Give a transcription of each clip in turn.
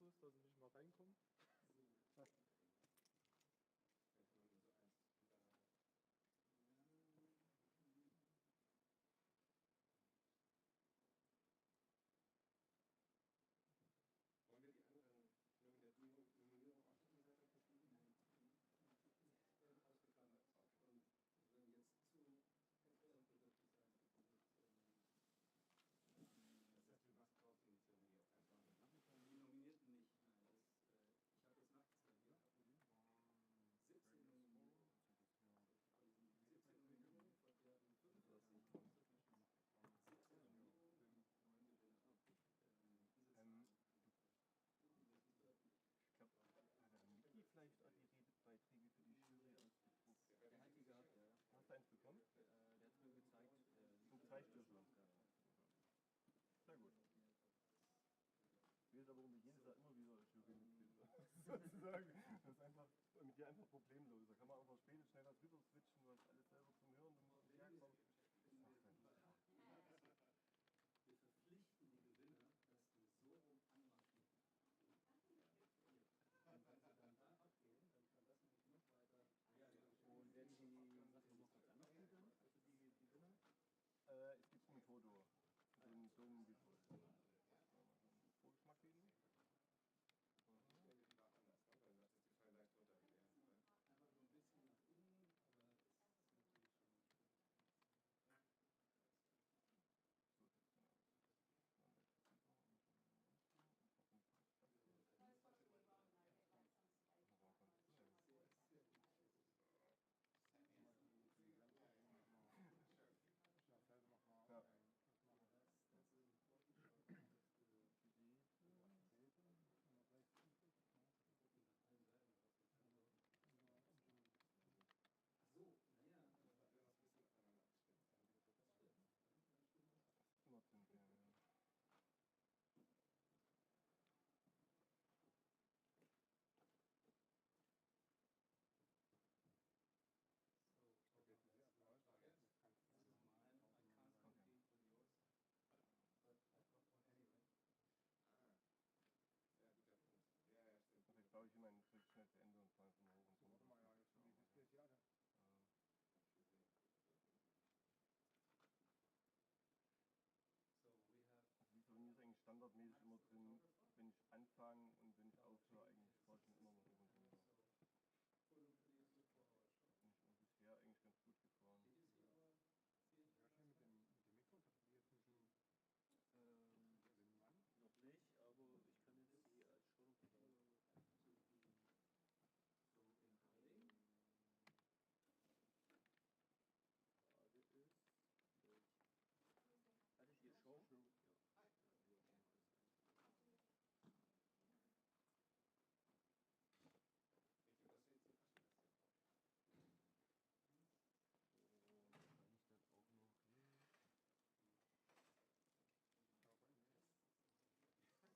muss, dass ich nicht mal reinkomme. Wollen wir die anderen Nominierungen auch schon weiter verfolgen? Nein. Ausgeklammert. Und wenn jetzt zu erklärungsbedürftig sein, das heißt, du machst drauf initiiert. Die Nominierten nicht. Nein, ich habe das nachgezählt. 17 Nominierungen. Von diesen 17 Nominierungen, wir hatten 35 Submissions. 17 Nominierungen, 9 Gewinner. Diese Zahlen. Ich glaube, hat der Miki vielleicht auch die Redebeiträge für die Jury ausgedruckt? Der hat die gehabt, ja. Hast du eins bekommen? Der hat es mir gezeigt. Zum Zeichnung. Sehr gut. Ich weiß aber, warum du jedes Jahr immer wieder als Jurymitglied wirst, sozusagen. Das ist einfach mit dir einfach problemlos. Da kann man einfach später schnell was rüber switchen, was alles selber zum Hören und herkommt. Wir verpflichten die Gewinner, dass die so rum anmarschieren. Und wenn sie dann da abgehen, dann kann das nämlich noch weiter. Und werden die, was wir noch kurz anmachen dann? Also die Gewinner? Es gibt ein Foto. So ein Visual. Vorgeschmack geben. Ich denke, die war anders, ne? Dann das ist die Fall leicht runtergegangen. Einfach so ein bisschen nach innen, aber es ist natürlich schon mal schön. So sieht es genau aus. Dann läuft es wieder und so und hoffentlich ist das hier. Aber ganz cool. Ja. So, naja, wir haben das ein bisschen aneinander abgestimmt. Immer drin, ja. Also ich glaube, ich meine, ich schnell zu Ende und fahre es immer hoch und runter. Also die Souvenir ist eigentlich standardmäßig immer drin, wenn ich anfange und wenn ich aufhöre, eigentlich fahre ich ihn immer noch hoch und runter. Bin ich immer bisher eigentlich ganz gut gefahren. Ja, schön mit dem Mikro, dass wir jetzt müssen. Noch nicht, aber ich kann jetzt die als Schulung verwenden. So in Halle. Frage ist, hatte ich hier Show? Ja.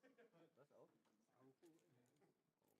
Und kann ich dann auch noch was auch? Would get too confusing. I know, but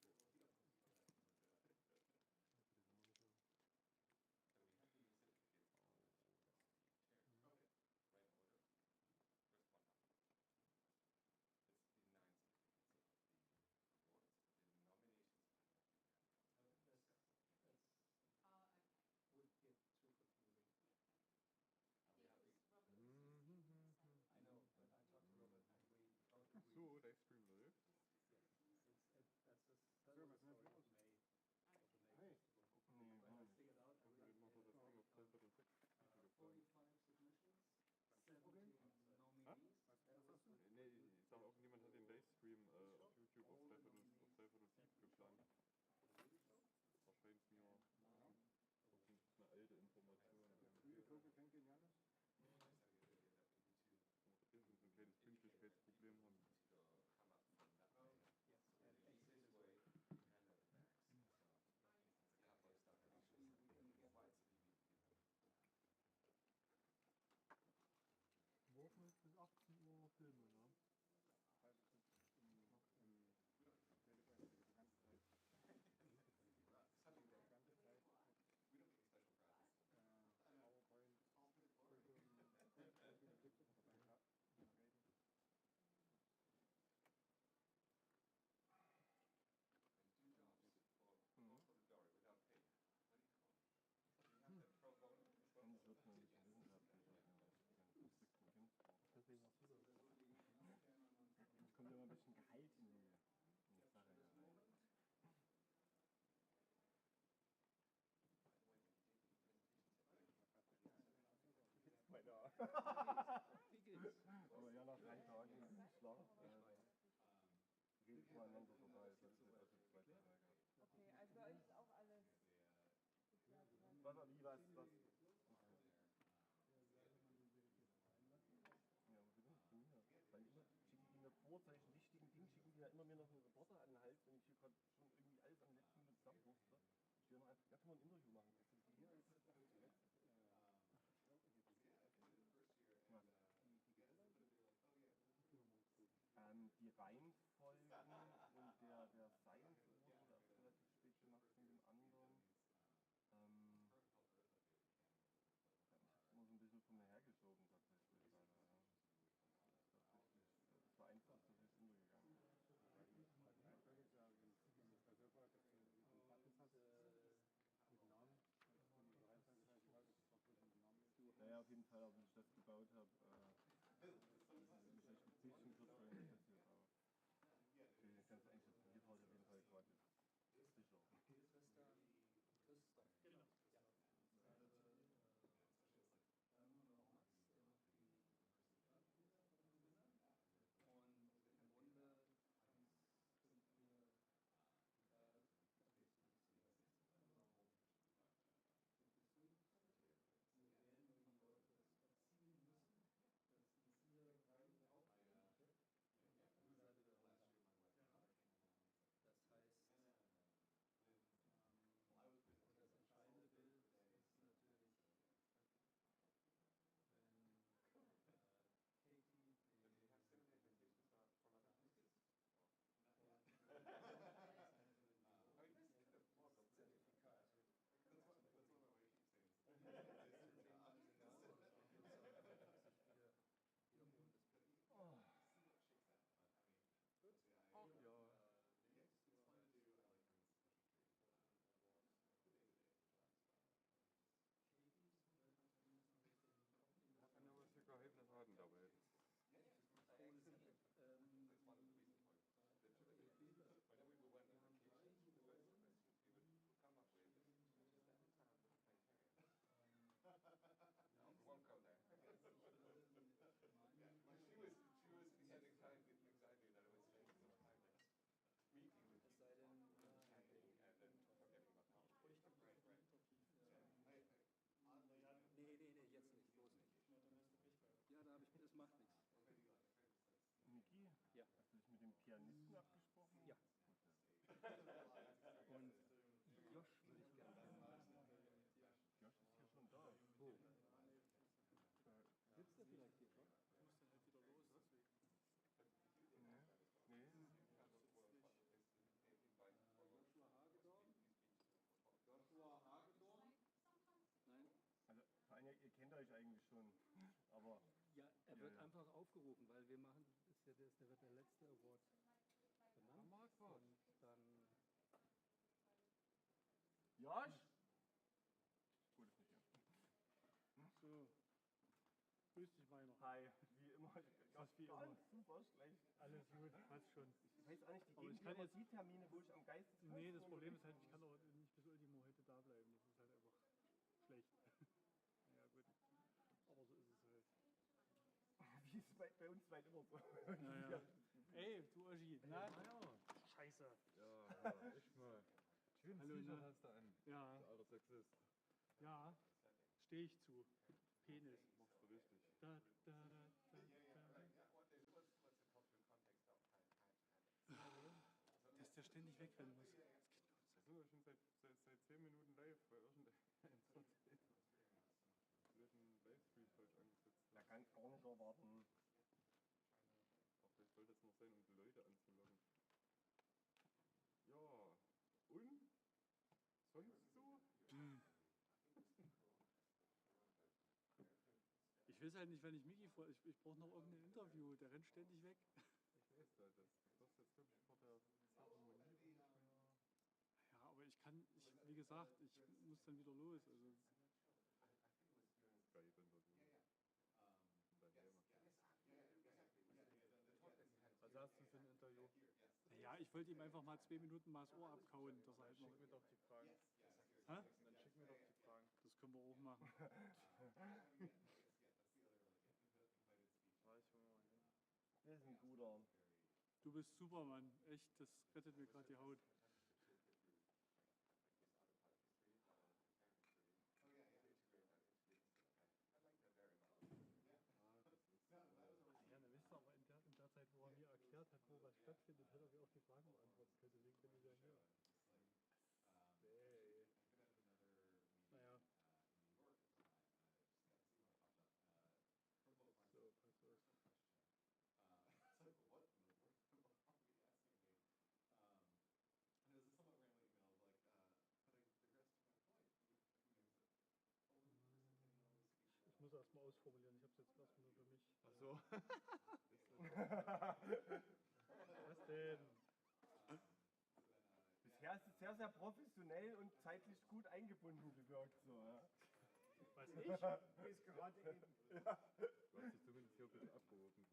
I talked to Robert and we both agreed. So, Livestream läuft. That's the story of May. Hey. When I figured out, I really had 45 submissions, 17 nominees. Nee, ich sag auch, niemand hat den Livestream auf YouTube auf 3/7 geplant. Wahrscheinlich mir eine alte Information. Geschenke, Janus? Irgend so ein kleines Pünktlichkeitsproblem haben. Morgen ist bis 18 Uhr Filme, ne? Das ist im Meldebank die ganze Zeit. Die ganze Zeit. PowerPoint, Wie geht's? Aber ja, nach 3 Tagen Schlaf redet man einander vorbei. Das ist jetzt also 2 Tage gehabt. Okay, also bei euch ist auch alles. Was? Okay. Ja, aber bitte nicht zu mir. Weil immer schicken die mir vor solchen wichtigen Dingen, schicken die ja immer mir noch einen Reporter an den Hals, wenn ich hier gerade schon irgendwie alles an der letzten Minute zusammenwurste. Ich will noch einfach ganz mal ein Interview machen. Die Reihenfolgen und der Zeilenfluss wurde erst relativ spät gemacht von dem anderen. Ich habe es immer so ein bisschen von mir hergeschoben tatsächlich. Es war einfach, dass es untergegangen ist. Naja, auf jeden Fall, als ich das gebaut habe, ist echt ein bisschen Kurzfilm passiert, aber ich kann es eigentlich das Bier heute auf jeden Fall quasi sicher. Christoph. Genau. Ja. Dann haben wir noch Max, der macht die Gewinner. Und im Grunde sind wir da, wir werden die Leute erziehen müssen, dass in ihr rein aufgehen und auf die Seite der Rolle. Das heißt, und das entscheidende Bild ist natürlich, wenn Katie Zertifikat. Ach ja. Ich habe noch was für geheimnis Haken dabei. Es sei denn, nee, jetzt nicht, bloß nicht. Ja, da habe ich, das macht nichts. Niki? Ja. Hast du dich mit dem Pianisten abgesprochen? Ja. Und Josh würde ich gerne kennenlernen. Josh ist hier schon da. Wo? Sitzt er vielleicht hier schon? Ich muss dann halt wieder los, deswegen. Nee. Joshua Hagedorn? Nein? Also, vor allem, ihr kennt euch eigentlich schon, aber... Ja, er wird einfach aufgerufen, weil wir machen, der wird der letzte Award benannt. Und dann... Josh? Gut, ist nicht hier. So. Grüß dich, Meiner. Hi, wie immer. Was wie ganz immer. super schlecht. Alles gut, passt schon. Ich weiß auch nicht, die Aber ich geben kann mir jetzt- die Termine, wo ich am geilsten... Nee, das Problem ist halt, ich kann auch nicht bis Ultimo heute da bleiben. Das ist halt einfach schlecht. Ja, gut. Aber so ist es halt. Wie ist es bei uns beiden immer so? Naja. Ey, du Oschi. Na? Scheiße. Ja, echt mal. Schönes Hallo, T-Shirt ne? hast du an. Ja, Du alter Sexist. ja. Stehe ich zu. Penis. Machst du richtig. Da, da, da, da, da. Dass der ständig wegrennen muss. Das geht nur. Da sind wir schon seit 10 Minuten live bei irgendeinem blöden Livestream falsch angesetzt. Da kann ich gar nicht erwarten. Auch vielleicht sollte es noch sein, um die Leute anzulocken. Ja, und? Sonst so? Ich weiß halt nicht, wenn ich Miki vor. Ich brauche noch irgendein Interview. Der rennt ständig weg. Ich weiß das. Das wirst jetzt wirklich vor der Zeremonie. Ja, aber wie gesagt, ich muss dann wieder los. Also, Skype-Interview. Was hast du für ein Interview? naja, ich wollte ihm einfach mal 2 Minuten mal das Ohr abkauen, dass er halt noch. Schick mir doch die Fragen. Hä? Dann schick mir doch die Fragen. Das können wir auch machen. Bruder. Du bist Superman. Echt, das rettet mir gerade die Haut. Ja, dann wisst ihr aber in der Zeit, wo er mir erklärt hat, wo was stattfindet, hat er mir auch die Fragen beantworten können. Deswegen bin ich ja hier. Nee. Naja. So, pass auf. Ich muss erstmal ausformulieren, ich habe es jetzt erstmal nur für mich. Ach so. Was denn? Bisher ist es sehr, sehr professionell und zeitlich gut eingebunden gewirkt. So, ja. Was ich? Bis gerade eben. Du hast dich zumindest hier ein bisschen abgehoben.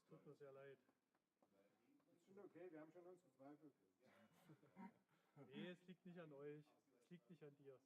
Es tut mir sehr leid. Ist schon okay, wir haben schon unsere Zweifel. Nee, es liegt nicht an euch. Es liegt nicht an dir.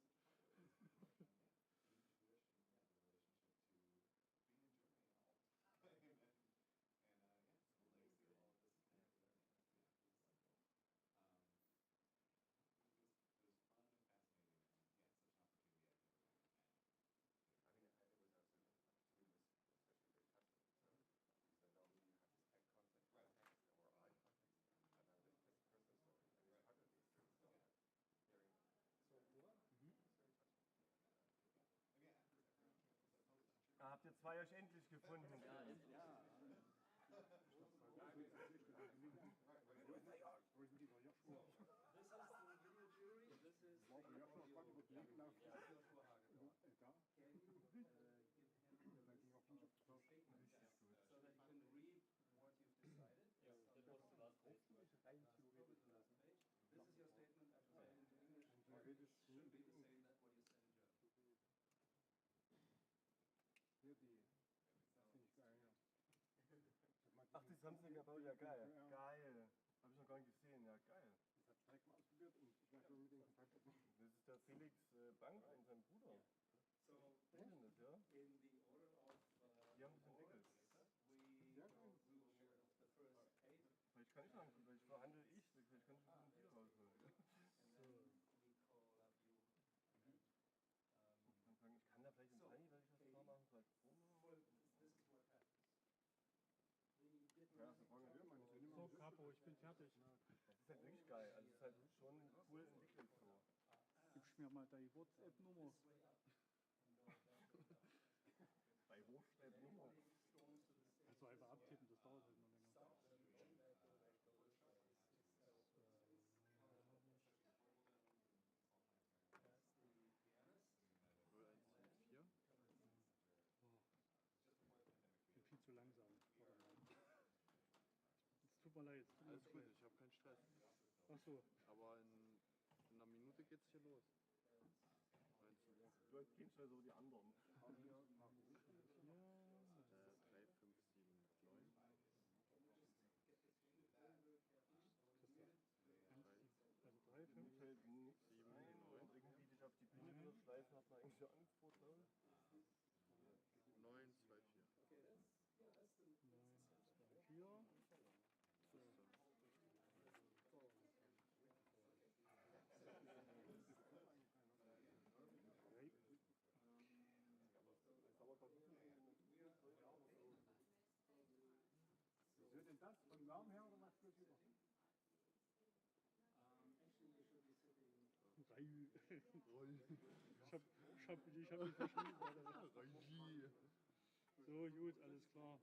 Habt ihr zwei euch endlich gefunden? Ja, ja. Wo sind die bei Joshua? This is the video jury. This is Wow, Joshua fragt über die Leben nach. Joshua Hagen. Da? Can you give him Dann ging auch nicht auf die Tausch. statements so that he can read what you've decided? Ja, das musst du was draufziehen. Rein Go to the last page. This is your statement. I translate into English. Theoretisch Should be the same that what you said in German. Hier die. Das finde ich geil, ja. Ach, die Samsung gebaut, ja geil. Ja. Geil. Hab ich noch gar nicht gesehen, ja geil. Das hat ich direkt mal ausprobiert und ich war schon mit dem Kontakt. Das ist der Felix Bank und sein Bruder. So Wer ist denn das, ja? in the order of Die haben das entwickelt. we Ja, go through the first 8 Vielleicht kann ich angucken, vielleicht verhandle ich, vielleicht kann ich ein bisschen viel rausholen. and then we call up you. Ich kann da vielleicht im Tiny, weil ich was klar machen soll. This is what happens. Ja, so brauchen wir mal nicht. So, Capo, ich bin fertig. Das ist halt wirklich geil. Also es ist halt schon cool entwickelt so. Gibst mir mal deine WhatsApp-Nummer. Bei WhatsApp-Nummer. Also einfach abtippen, das dauert halt noch länger. Ich bin viel zu langsam. Warte mal. Es tut mir leid. Alles gut, ich habe keinen Stress. Ach so. Aber in einer Minute geht's hier los. 19 Uhr. Du kennst ja so die anderen. 3, 5, 7, 9. Also 3, 5. Mir fällt nichts 7, ein. 9. Irgendwie dich auf die Bühne wieder schleifen, hat man eigentlich so Angst vor, glaube ich. 9, 2, 4. 4. Wie wird denn das? Von Namen her oder was für über? Actually, you should be sitting. Ich hab mich verschrieben. Regie. So, gut, alles klar.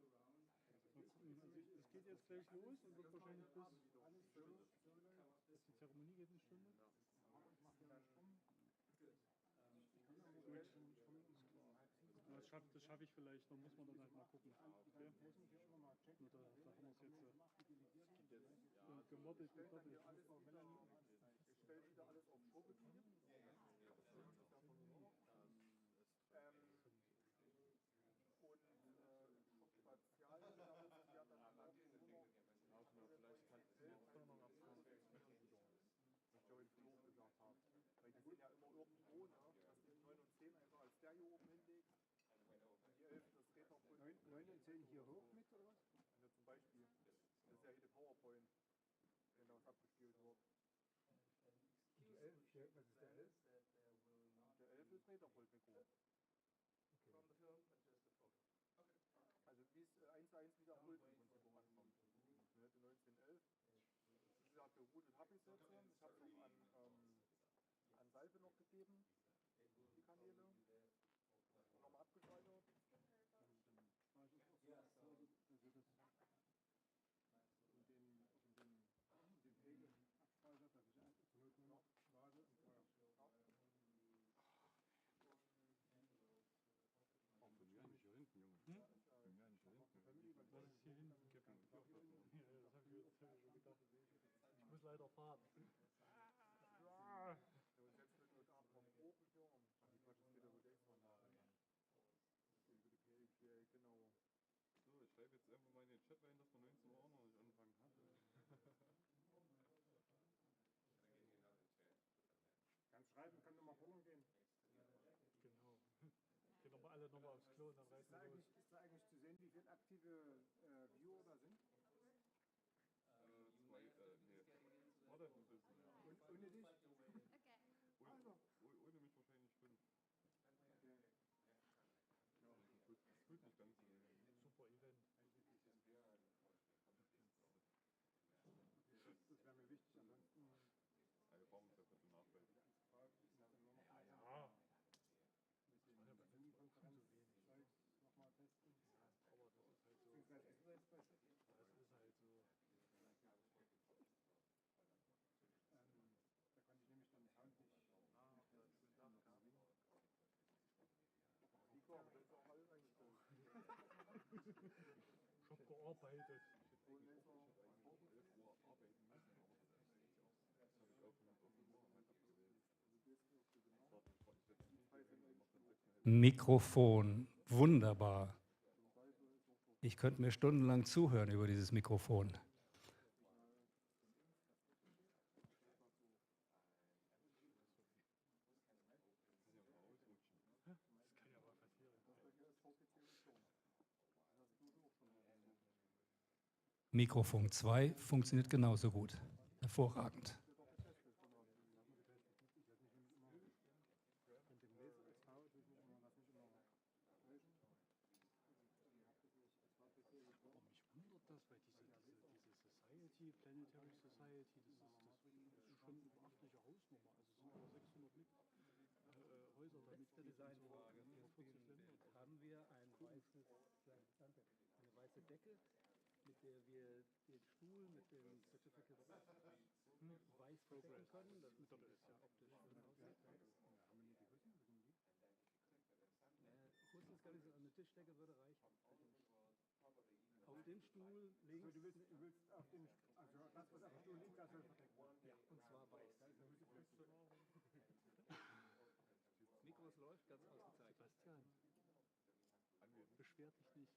Mal gucken. Also es geht jetzt gleich los und wird wahrscheinlich bis die Zeremonie geht eine Stunde. Gut, das schaff ich vielleicht, dann muss man dann halt mal gucken. Okay? Nur da haben wir es jetzt gemoppelt, gedoppelt. Ich stelle wieder alles auf Probetrieb. Und Spatial, ja, dann Auch nur, vielleicht kannst du jetzt doch noch abfahren. was ich vorhin Flo gesagt habe. Weil die sind ja immer irgendwo, ne? Dass du die 9 und 10 einfach als Stereo oben hinlegst. Und die 11, das dreht man 10 hier hoch mit, oder was? Ja, zum Beispiel. Das ist ja hier die PowerPoint, wenn da was abgespielt wird. Die 11, was ist der 11? Der 11 ist Metervolt-Mikro. Also wie es 1 zu 1 wie der Pult-Prinzip ankommt. Die 1911. Wie gesagt, geroutet habe ich es jetzt. Ich habe es noch an Salve noch gegeben, die Kanäle. Und nochmal abgespeichert. Ja, so, also das in den Pegel abspeichert, dass ich zur Not nur noch lade und feuer. Auch von mir nicht hier hinten, Junge. Von mir nicht hier hinten. Was ist hier hinten? Ja, das habe ich schon gedacht. Ich muss leider fahren. Ja, und jetzt wird heute Abend noch Proben hören. Die Flasche steht ja wohl extra nach. Über die Pegel, genau. So, ich schreibe jetzt einfach mal in den Chat rein, dass wir 19 Uhr auch noch nicht anfangen hatten. Kannst schreiben, kann nochmal vorne gehen. Genau. Gehen nochmal alle nochmal aufs Klo und dann reißen wir los. Ist da eigentlich zu sehen, wie viele aktive Viewer da sind? Nee. Warte ein bisschen, ja. Und ohne dich? Ohne mich wahrscheinlich 5. Okay. Ja, das fühlt nicht ganz so. Super Event. Das wäre mir wichtig, ansonsten. Wir brauchen uns ja bitte Nachweis. Ja. Mit den Zoom-Konferenz-Zeugs nochmal testen. Aber das ist halt so. Beziehungsweise ist das jetzt besser? Das ist halt so. Da konnte ich nämlich den Sound nicht. Die aber das ist auch alles eingestellt. Ich hab gearbeitet. Und jetzt auch um 11 Uhr arbeiten müssen, aber das habe ich auf dem Morgen halt abgewählt. Mikrofon, wunderbar. Ich könnte mir stundenlang zuhören über dieses Mikrofon. Das kann ja mal passieren. Mikrofon 2 funktioniert genauso gut. Hervorragend. Aber mich wundert das, weil diese Society, Planetary Society, das ist schon eine beachtliche Hausnummer. Also es sind über 600 Häuser da Mitglied in so 40 Ländern. Haben wir eine weiße Decke, mit der wir den Stuhl mit dem Certificate of weiß verdecken können. Das ist ja optisch schön aussieht. Husten kann ich so an eine Tischdecke würde reichen. Auf dem Stuhl links. Also du willst auf den, also das, was auf dem Stuhl liegt, das soll verdeckt werden. Ja, und zwar weiß. Mikros läuft ganz ausgezeichnet. Sebastian, beschwer dich nicht.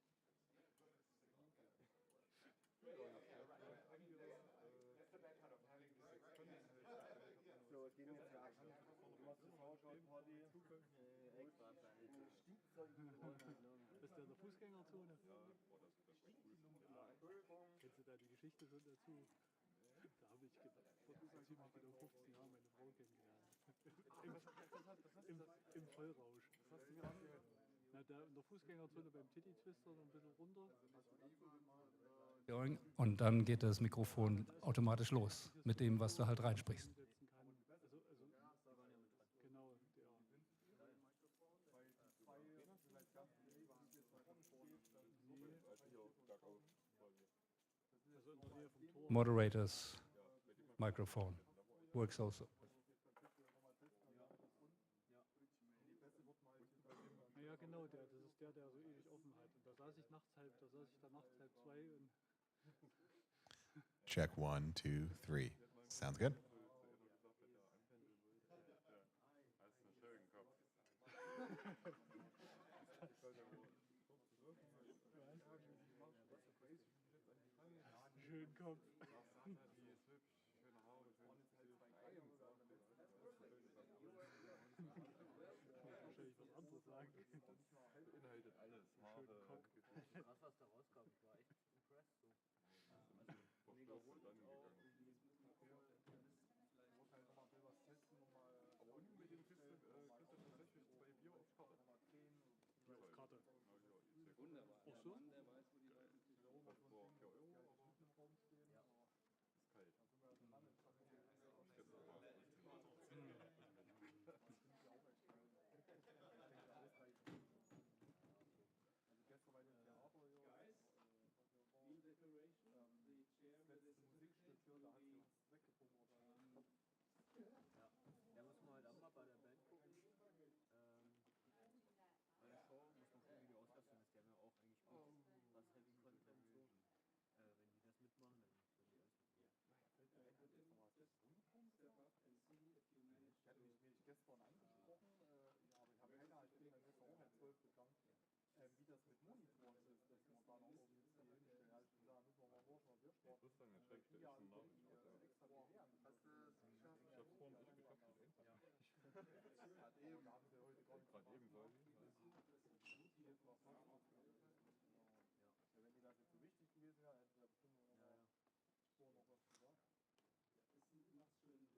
So, es geht jetzt ja ab. Du machst eine Vorschau-Party. Extra Bist du in der Fußgängerzone? Entschuldigung. Kennst du da die Geschichte schon dazu? Da habe ich vor ziemlich genau 15 Jahren meine Frau kennengelernt. Im Vollrausch. Das hast du mir angehört. Na, da in der Fußgängerzone beim Titty-Twister so ein bisschen runter. Und dann geht das Mikrofon automatisch los mit dem, was du halt reinsprichst. Genau, also in der Nähe vom Tor. Moderators microphone works also. Ja, genau, das ist der so ewig offen hat. Und da saß ich da nachts halb 2 und Check 1, 2, 3. Sounds good. schönen Kopf. Wahrscheinlich was anderes sagen. Beinhaltet alles. Haare, Ach so? Mann, der weiß, wo die weißen Tische sind. Kostet so 4 Euro, aber im Raum stehen. Ja. Aber ist kalt. dann sind wir also Mann, das ist Ich schätze aber, es ist die auch echt geil. Also gestern war ich im Theater hier. Guys, in decoration, the chair Das with the letzte Musikstück hier, da hat sie uns weggebummert. Ja, da muss man halt auch mal bei der Band gucken. Bei der Show muss man gucken, wie die Auslastung ist. Die haben ja auch eigentlich gut was Heavy Content so. Wenn die das mitmachen, dann soll die alles mitmachen. step up and see if you manage Ich hatte mich gestern angesprochen, ja, aber ich habe keine Ahnung, ich bin dann gestern auch um 12 gegangen, wie das mit Monitoren ist, dass man da noch irgendwie die hinstellen. Ja, ich gesagt, müssen wir mal wurscht, was wir sparen. Das ist dann schrecklich, Die der ja ist ein Name. extra bewerben. Hast du es geschafft? Ich hab's vorhin echt geschafft, das einfach. Ja. Gerade eben, da haben sie heute gar nicht Gerade eben quasi. Ja, wenn die das jetzt so wichtig gewesen wäre, hätte sie da bestimmt noch mal vorher noch was gesagt. Es macht schön ein bisschen mysteriös.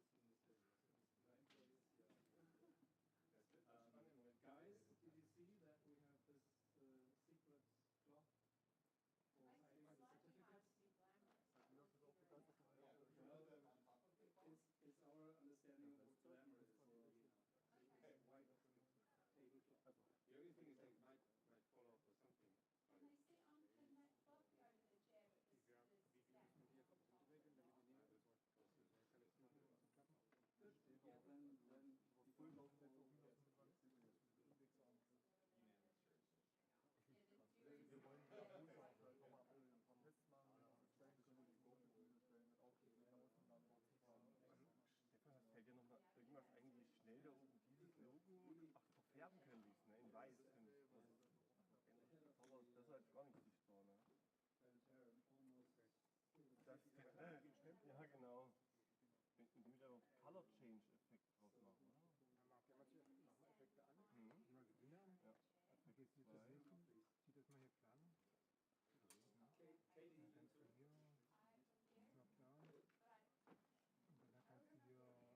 Guys, did you see that we have this secret cloth for hiding the certificates? It's our understanding of what glamour is. White tablecloth. The only thing is they might fall off or something. Can they sit on, can that cloth go over the chair at the step? Good. Yeah, then FullDome Festival wir wollen ja Montag nochmal ein paar Tests machen, stellen können, die Gruppe stellen mit aufstehen und dann noch Stefan, fällt dir noch mal irgendwas eigentlich schnell da oben dieses Logo verfärben können ließ, ne? In weiß. Aber das ist halt gar nicht sichtbar, ne? Das, ja genau. Indem ich einfach Color Change Effekt drauf mache, oder? Der macht sich noch Effekte an. Mhm. Ja. Okay, zieht das mal hier klar. Dann kannst du hier mal klar. Und dann kannst du hier irgendwas mit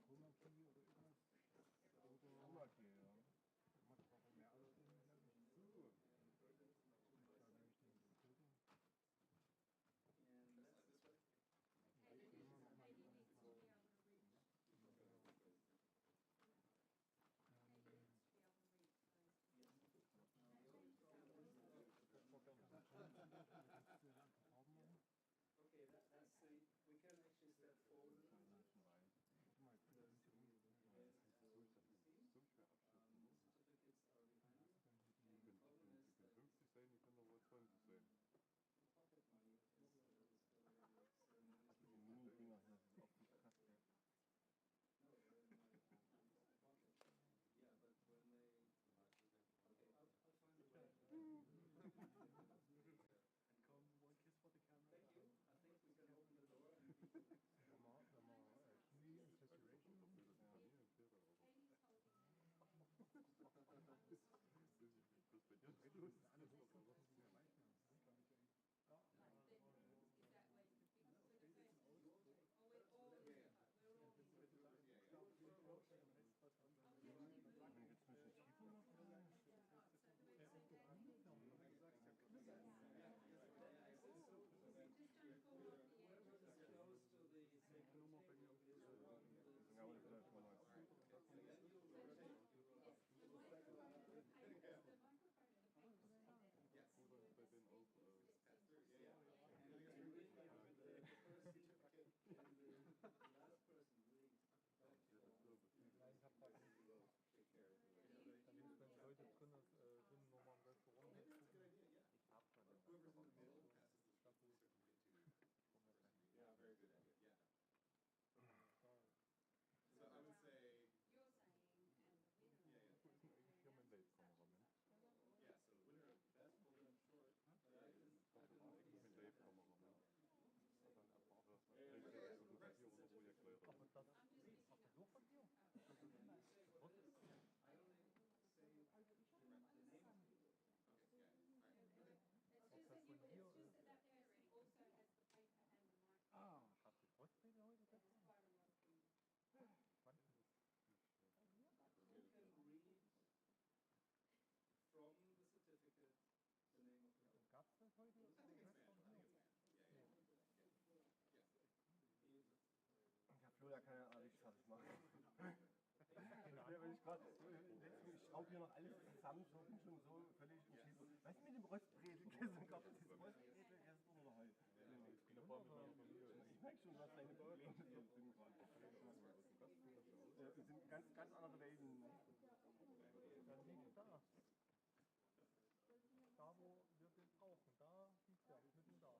Chroma Key oder irgendwas. Chroma Key, ja. Ja, Florian kann ja alles fertig machen. Ich schraube hier noch alles zusammen, so bin schon so völlig im Schießen. Was ist mit dem Röstbrezel gestern gehabt? Das Röstbrezel gestern oder heute? Ich merke schon, was deine Probleme sind gerade. Das sind ganz andere Welten. Dann liegt da. Da, wo wir den brauchen, da liegt der, mitten da.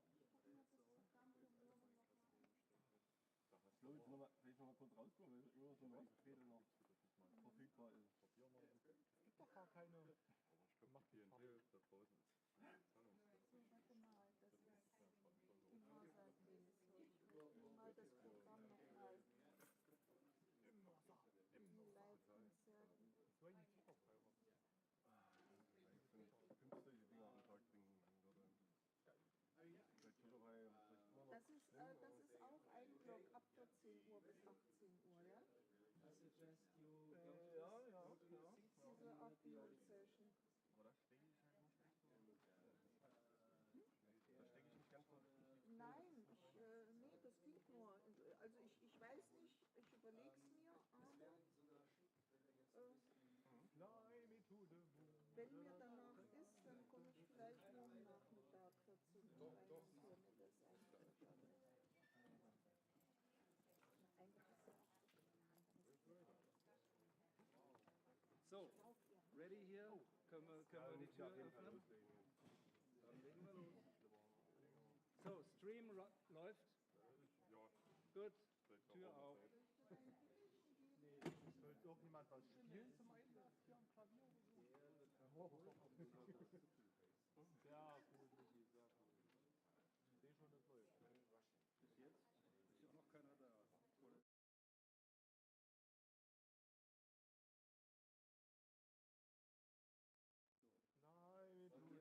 Vielleicht nochmal kurz rauskommen, weil immer so ein Röstbrezel noch verfügbar ist. Es gibt doch gar keine. Macht die TNT da draußen ist Warte mal, das ist immer seitdem so. Ich will mal das Programm nochmal. Die Live-Konzerten. So ein Superfeuer. Künstliche Dinge am Tag bringen, man würde. Das ist auch ein Block ab 14 Uhr bis 18 Uhr, ja? Diese Afternoon-Session. Aber da stecke ich halt nicht echt so. Da stecke ich nicht ganz so. Nein, nee, das geht nur. Also ich weiß nicht, ich überlege es mir, aber wenn mir danach ist, dann komme ich vielleicht morgen Nachmittag dazu. So, ready here? Können wir die Tür öffnen? Dann legen wir los. So, Stream läuft? ja, Gut, Tür auf. Nee, soll irgendjemand was spielen zum Einsatz hier am Klavier oder so? Sehr gut, Vicky, sehr gut. Ich sehe schon, das läuft. Bis jetzt ist ja noch keiner da. Oder Nein, du.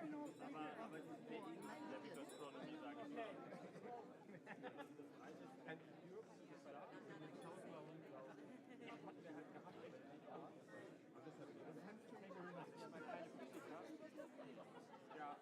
Aber die Wegen der Gastronomie, sage ich mal. Ein türkisches Salat mit dem Schauspieler glaube ich. Das hatten wir halt gehabt. Das kannst du mir gehören, dass ihr mal keine Physik habt. Ja. Ja,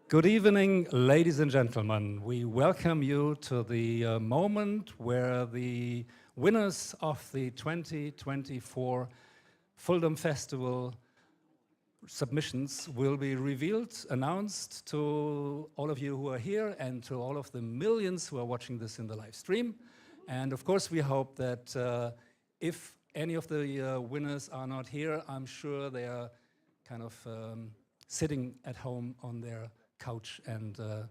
Good evening, ladies and gentlemen. We welcome you to the moment where the winners of the 2024 FullDome Festival submissions will be revealed, announced to all of you who are here and to all of the millions who are watching this in the live stream. And of course, we hope that if any of the winners are not here, I'm sure they are kind of sitting at home on their couch and the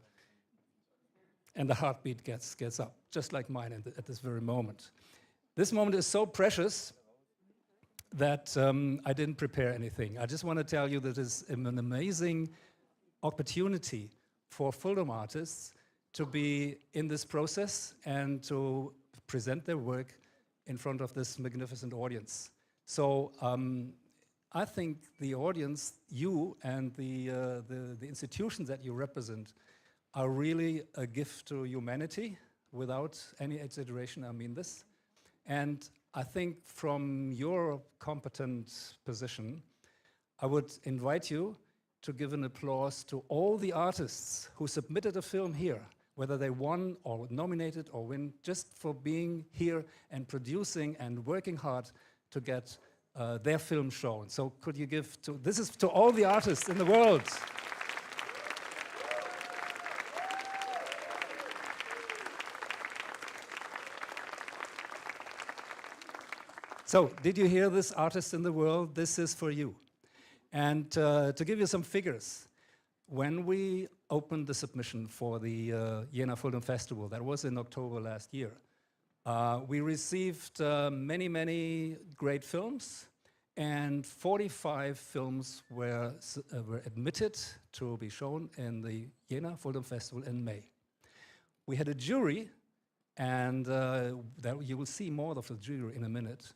heartbeat gets up, just like mine at this very moment. This moment is so precious that I didn't prepare anything. I just want to tell you that it's an amazing opportunity for FullDome artists to be in this process and to present their work in front of this magnificent audience. So I think the audience, you and the institutions that you represent are really a gift to humanity, without any exaggeration, I mean this. And I think from your competent position, I would invite you to give an applause to all the artists who submitted a film here, whether they won or nominated or win, just for being here and producing and working hard to get their film shown. So could you give to, this is to all the artists in the world. So, did you hear this, artists in the world? This is for you. And to give you some figures, when we opened the submission for the Jena FullDome Festival, that was in October last year, we received many, many great films, and 45 films were admitted to be shown in the Jena FullDome Festival in May. We had a jury, and you will see more of the jury in a minute,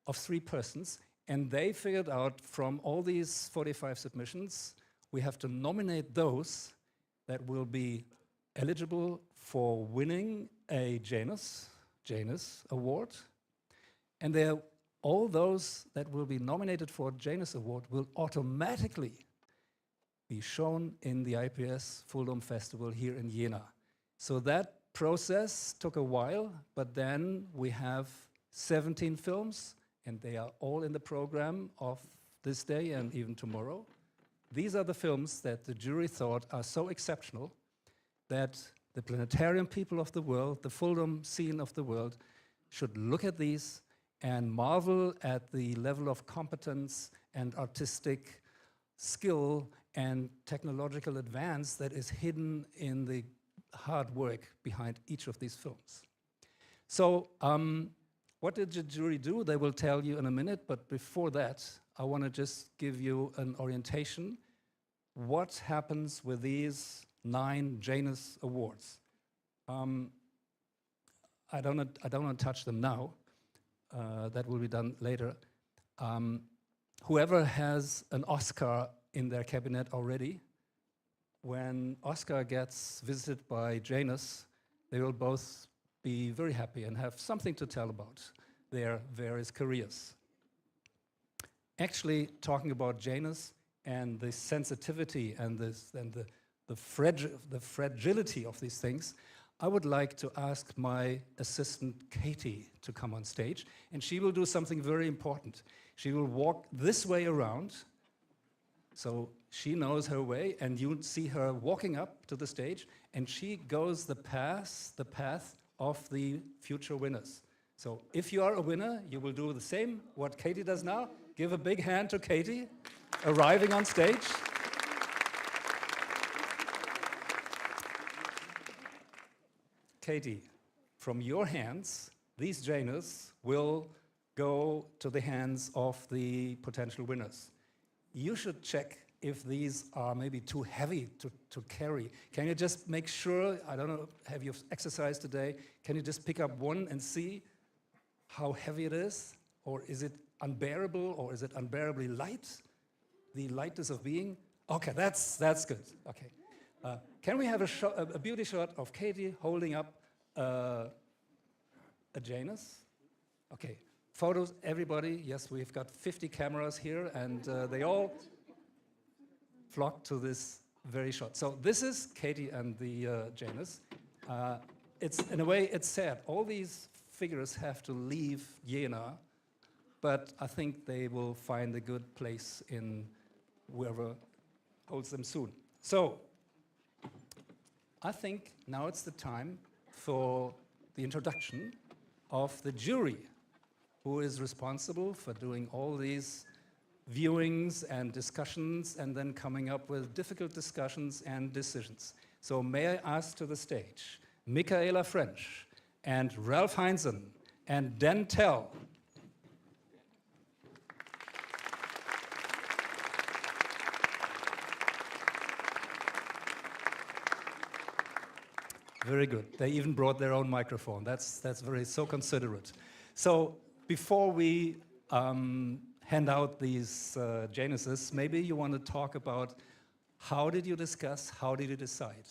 of 3 persons, and they figured out from all these 45 submissions, we have to nominate those that will be eligible for winning a JANUS-Award, and all those that will be nominated for a JANUS-Award will automatically be shown in the IPS FullDome Festival here in Jena. So that process took a while, but then we have 17 films, and they are all in the program of this day and even tomorrow. These are the films that the jury thought are so exceptional that the planetarium people of the world, the FullDome scene of the world, should look at these and marvel at the level of competence and artistic skill and technological advance that is hidden in the hard work behind each of these films. So, what did the jury do? They will tell you in a minute, but before that, I want to just give you an orientation. What happens with these 9 Janus Awards? I don't want to touch them now. That will be done later. Whoever has an Oscar in their cabinet already, when Oscar gets visited by Janus, they will both be very happy and have something to tell about their various careers. Actually, talking about Janus and the sensitivity and the fragility of these things, I would like to ask my assistant Katie to come on stage, and she will do something very important. She will walk this way around, so she knows her way, and you see her walking up to the stage, and she goes the path of the future winners. So if you are a winner, you will do the same what Katie does now. Give a big hand to Katie, arriving on stage. Katie, from your hands, these Janus will go to the hands of the potential winners. You should check if these are maybe too heavy to carry. Can you just make sure, I don't know, have you exercised today? Can you just pick up one and see how heavy it is? Or is it unbearable, or is it unbearably light? The lightness of being? Okay, that's good, okay. Can we have a beauty shot of Katie holding up a Janus? Okay, photos, everybody. Yes, we've got 50 cameras here, and they all flock to this very shot. So this is Katie and the Janus. It's, in a way, it's sad. All these figures have to leave Jena, but I think they will find a good place in whoever holds them soon. So, I think now it's the time for the introduction of the jury, who is responsible for doing all these viewings and discussions and then coming up with difficult discussions and decisions. So may I ask to the stage Michaela French and Ralph Heinzen and Dan Tell. Very good. They even brought their own microphone. That's so considerate. So before we hand out these Januses, maybe you want to talk about how did you discuss, how did you decide?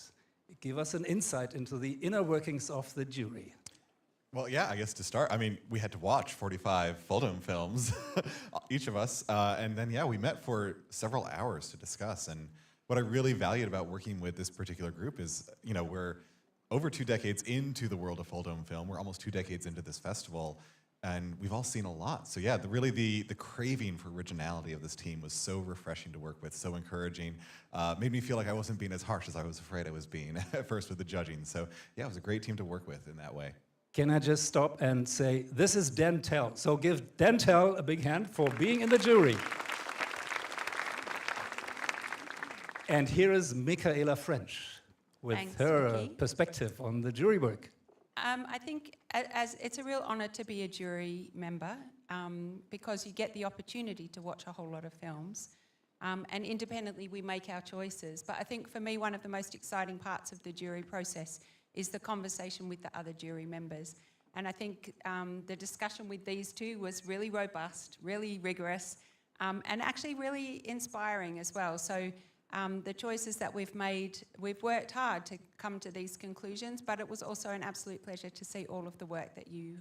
Give us an insight into the inner workings of the jury. Well, yeah, I guess to start, I mean, we had to watch 45 FullDome films, each of us, and then, yeah, we met for several hours to discuss. And what I really valued about working with this particular group is, you know, we're over 2 decades into the world of FullDome film. We're almost 2 decades into this festival, and we've all seen a lot. So yeah, the craving for originality of this team was so refreshing to work with, so encouraging. Made me feel like I wasn't being as harsh as I was afraid I was being at first with the judging. So yeah, it was a great team to work with in that way. Can I just stop and say, this is Dentel. So give Dentel a big hand for being in the jury. And here is Michaela French with Thanks, her Vicky. perspective on the jury work. I think as it's a real honour to be a jury member because you get the opportunity to watch a whole lot of films. And independently we make our choices. But I think for me one of the most exciting parts of the jury process is the conversation with the other jury members. And I think the discussion with these two was really robust, really rigorous, and actually really inspiring as well. So the choices that we've made, we've worked hard to come to these conclusions, but it was also an absolute pleasure to see all of the work that you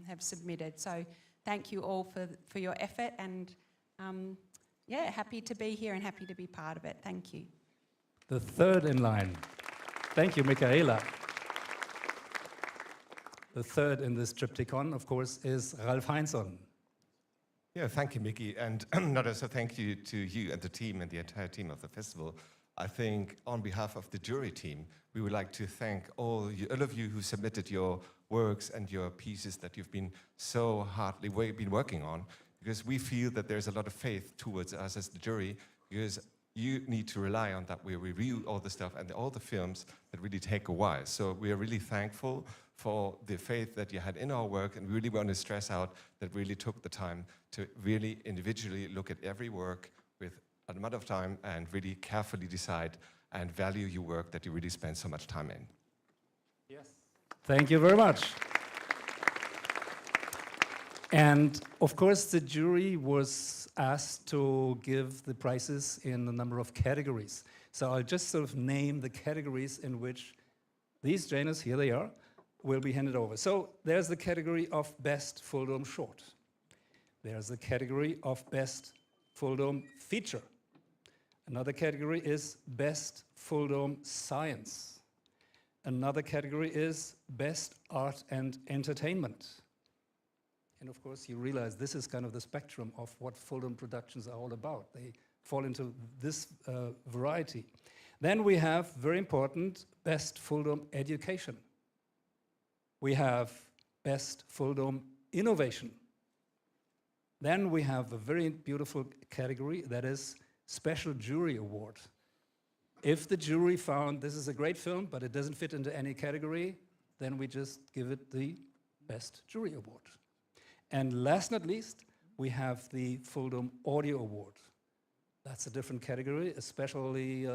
have submitted. So thank you all for your effort, and yeah, happy to be here and happy to be part of it. Thank you. The third in line. Thank you, Michaela. The third in this triptychon, of course, is Ralf Heinzson. Yeah, thank you, Mickey. And not also thank you to you and the team and the entire team of the festival. I think on behalf of the jury team, we would like to thank all of you who submitted your works and your pieces that you've been so hardly been working on, because we feel that there's a lot of faith towards us as the jury, because you need to rely on that we review all the stuff and all the films that really take a while. So we are really thankful for the faith that you had in our work, and we really want to stress out that we really took the time to really individually look at every work with a amount of time and really carefully decide and value your work that you really spend so much time in. Yes. Thank you very much. And of course, the jury was asked to give the prizes in a number of categories. So I'll just sort of name the categories in which these Janus, here they are, will be handed over. So there's the category of Best FullDome Short. There's the category of Best FullDome Feature. Another category is Best FullDome Science. Another category is Best Art and Entertainment. And of course, you realize this is kind of the spectrum of what FullDome productions are all about. They fall into this variety. Then we have, very important, Best FullDome Education. We have Best FullDome Innovation. Then we have a very beautiful category that is Special Jury Award. If the jury found this is a great film, but it doesn't fit into any category, then we just give it the Best Jury Award. And last not least, we have the FullDome Audio Award. That's a different category, especially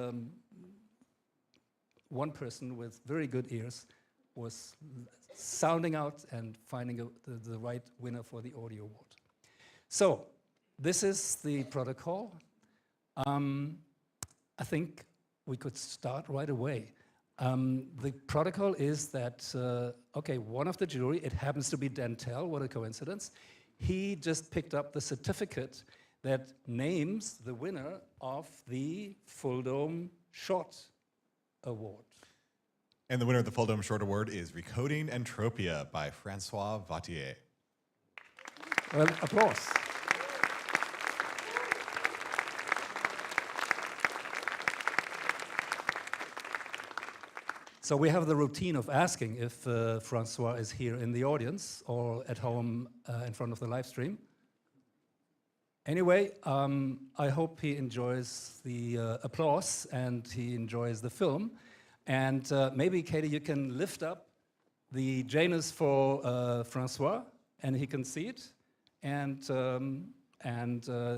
one person with very good ears was sounding out and finding the right winner for the audio award. So this is the protocol. I think we could start right away. The protocol is that, okay, one of the jury, it happens to be Dentel, what a coincidence. He just picked up the certificate that names the winner of the FullDome Short Award. And the winner of the FullDome Short Award is Recoding Entropia by Francois Vautier. Well, applause. So we have the routine of asking if Francois is here in the audience or at home in front of the live stream. Anyway, I hope he enjoys the applause and he enjoys the film. And maybe, Katie, you can lift up the Janus for Francois, and he can see it. And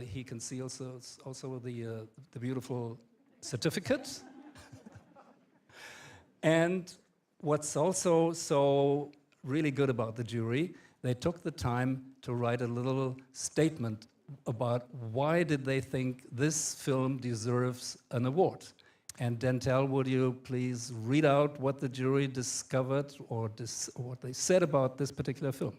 he can see also the beautiful certificate. And what's also so really good about the jury, they took the time to write a little statement about why did they think this film deserves an award. And Dentel, would you please read out what the jury discovered or what they said about this particular film?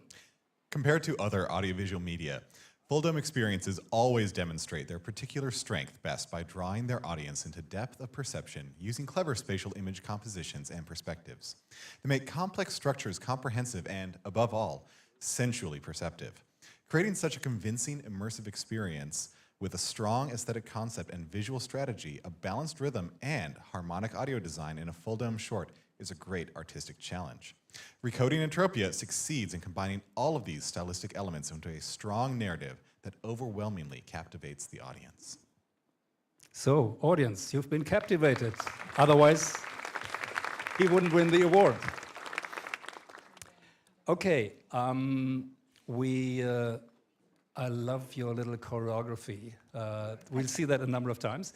Compared to other audiovisual media, FullDome experiences always demonstrate their particular strength best by drawing their audience into depth of perception using clever spatial image compositions and perspectives. They make complex structures comprehensive and, above all, sensually perceptive. Creating such a convincing, immersive experience with a strong aesthetic concept and visual strategy, a balanced rhythm, and harmonic audio design in a FullDome short is a great artistic challenge. Recoding Entropia succeeds in combining all of these stylistic elements into a strong narrative that overwhelmingly captivates the audience. So, audience, you've been captivated. Otherwise, he wouldn't win the award. Okay, I love your little choreography. We'll see that a number of times.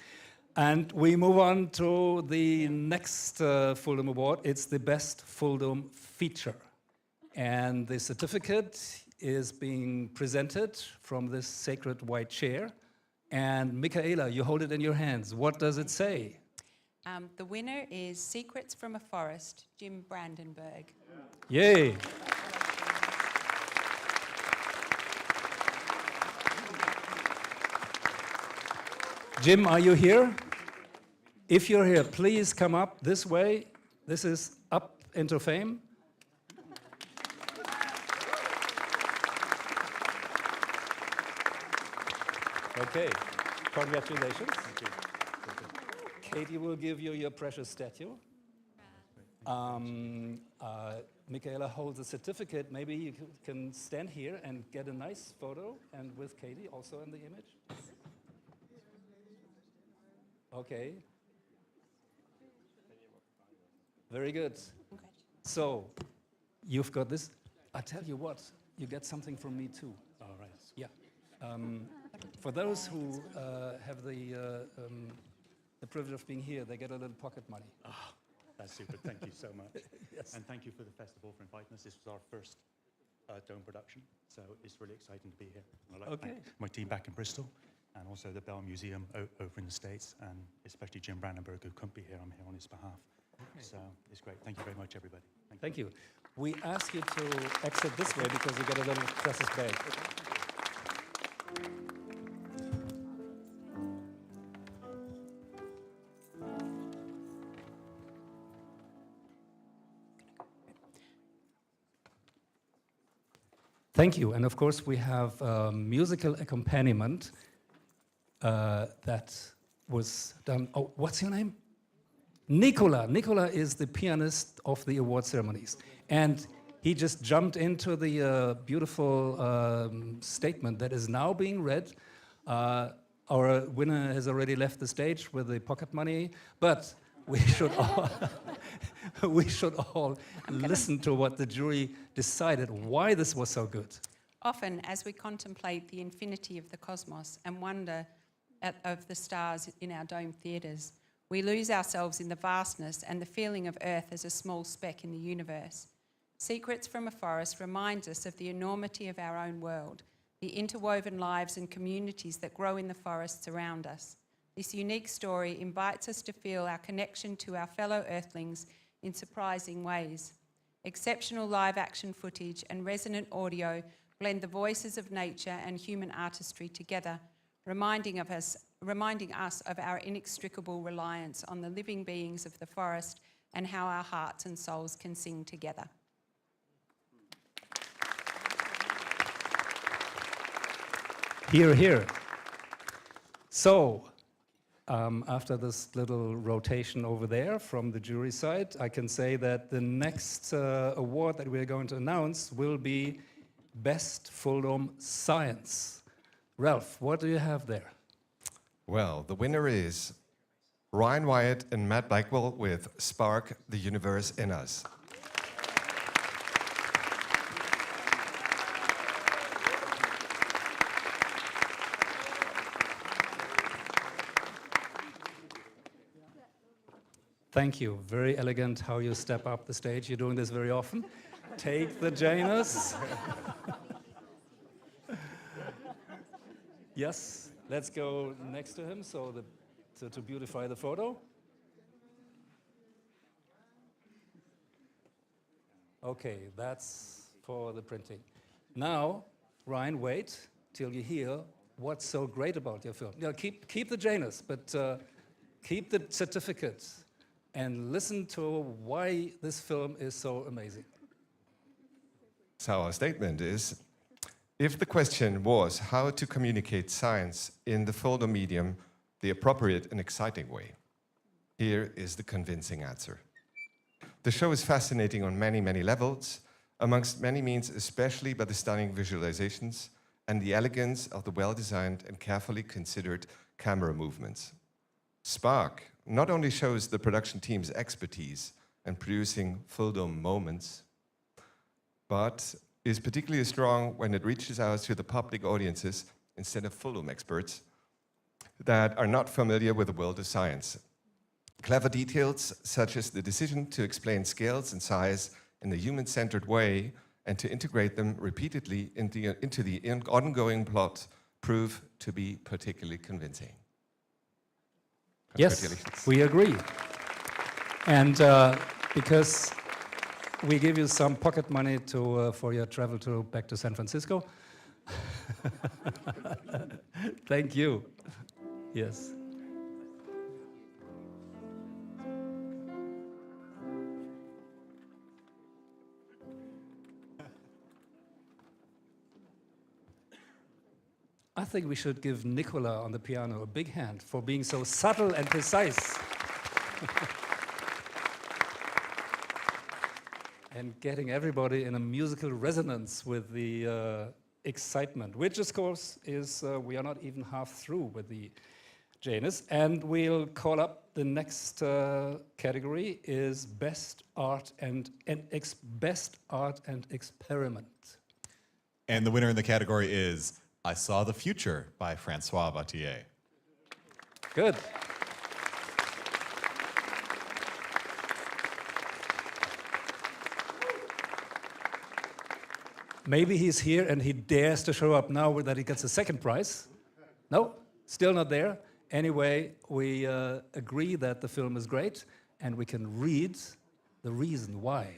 And we move on to the next FullDome Award. It's the Best FullDome Feature. And the certificate is being presented from this sacred white chair. And Michaela, you hold it in your hands. What does it say? The winner is Secrets from a Forest, Jim Brandenburg. Yay! Jim, are you here? If you're here, please come up this way. This is Up into Fame. Okay, congratulations. Katie will give you your precious statue. Michaela holds a certificate. Maybe you can stand here and get a nice photo, and with Katie also in the image. Okay. Very good. So, you've got this. I tell you what, you get something from me too. All right. Yeah. For those who have the privilege of being here, they get a little pocket money. Oh, that's super. Thank you so much. Yes. And thank you for the festival for inviting us. This was our first Dome production, so it's really exciting to be here. I'd like to thank my team back in Bristol, and also the Bell Museum over in the States, and especially Jim Brandenburg, who couldn't be here. I'm here on his behalf. Okay. So it's great. Thank you very much, everybody. Thank you. We ask you to exit this way because you get a little precious bag. Thank you. And of course, we have musical accompaniment that was done. Oh, what's your name? Nicola. Nicola is the pianist of the award ceremonies. And he just jumped into the beautiful statement that is now being read. Our winner has already left the stage with the pocket money, but we should all, listen to what the jury decided, why this was so good. Often, as we contemplate the infinity of the cosmos and wonder of the stars in our dome theatres, we lose ourselves in the vastness and the feeling of Earth as a small speck in the universe. Secrets from a Forest reminds us of the enormity of our own world, the interwoven lives and communities that grow in the forests around us. This unique story invites us to feel our connection to our fellow Earthlings in surprising ways. Exceptional live action footage and resonant audio blend the voices of nature and human artistry together, reminding us of our inextricable reliance on the living beings of the forest and how our hearts and souls can sing together. Hear, hear. So, after this little rotation over there from the jury side, I can say that the next award that we're going to announce will be Best FullDome Science. Ralph, what do you have there? Well, the winner is Ryan Wyatt and Matt Blackwell with Spark the Universe in Us. Thank you. Very elegant how you step up the stage. You're doing this very often. Take the Janus. Yes, let's go next to him to beautify the photo. Okay, that's for the printing. Now, Ryan, wait till you hear what's so great about your film. You know, keep the Janus, but keep the certificate and listen to why this film is so amazing. So our statement is, if the question was how to communicate science in the FullDome medium the appropriate and exciting way, here is the convincing answer. The show is fascinating on many, many levels, amongst many means especially by the stunning visualizations and the elegance of the well-designed and carefully considered camera movements. Spark not only shows the production team's expertise in producing FullDome moments, but is particularly strong when it reaches out to the public audiences instead of FullDome experts that are not familiar with the world of science. Clever details, such as the decision to explain scales and size in a human-centered way and to integrate them repeatedly into the ongoing plot, prove to be particularly convincing. Yes, we agree. And because we give you some pocket money for your travel back to San Francisco. Thank you. Yes. I think we should give Nicola on the piano a big hand for being so subtle and precise. And getting everybody in a musical resonance with the excitement, which of course is, we are not even half through with the Janus. And we'll call up the next category is Best Art and Experiment. And the winner in the category is I Saw the Future by Francois Vattier. Good. Maybe he's here and he dares to show up now that he gets a second prize. No, still not there. Anyway, we agree that the film is great and we can read the reason why.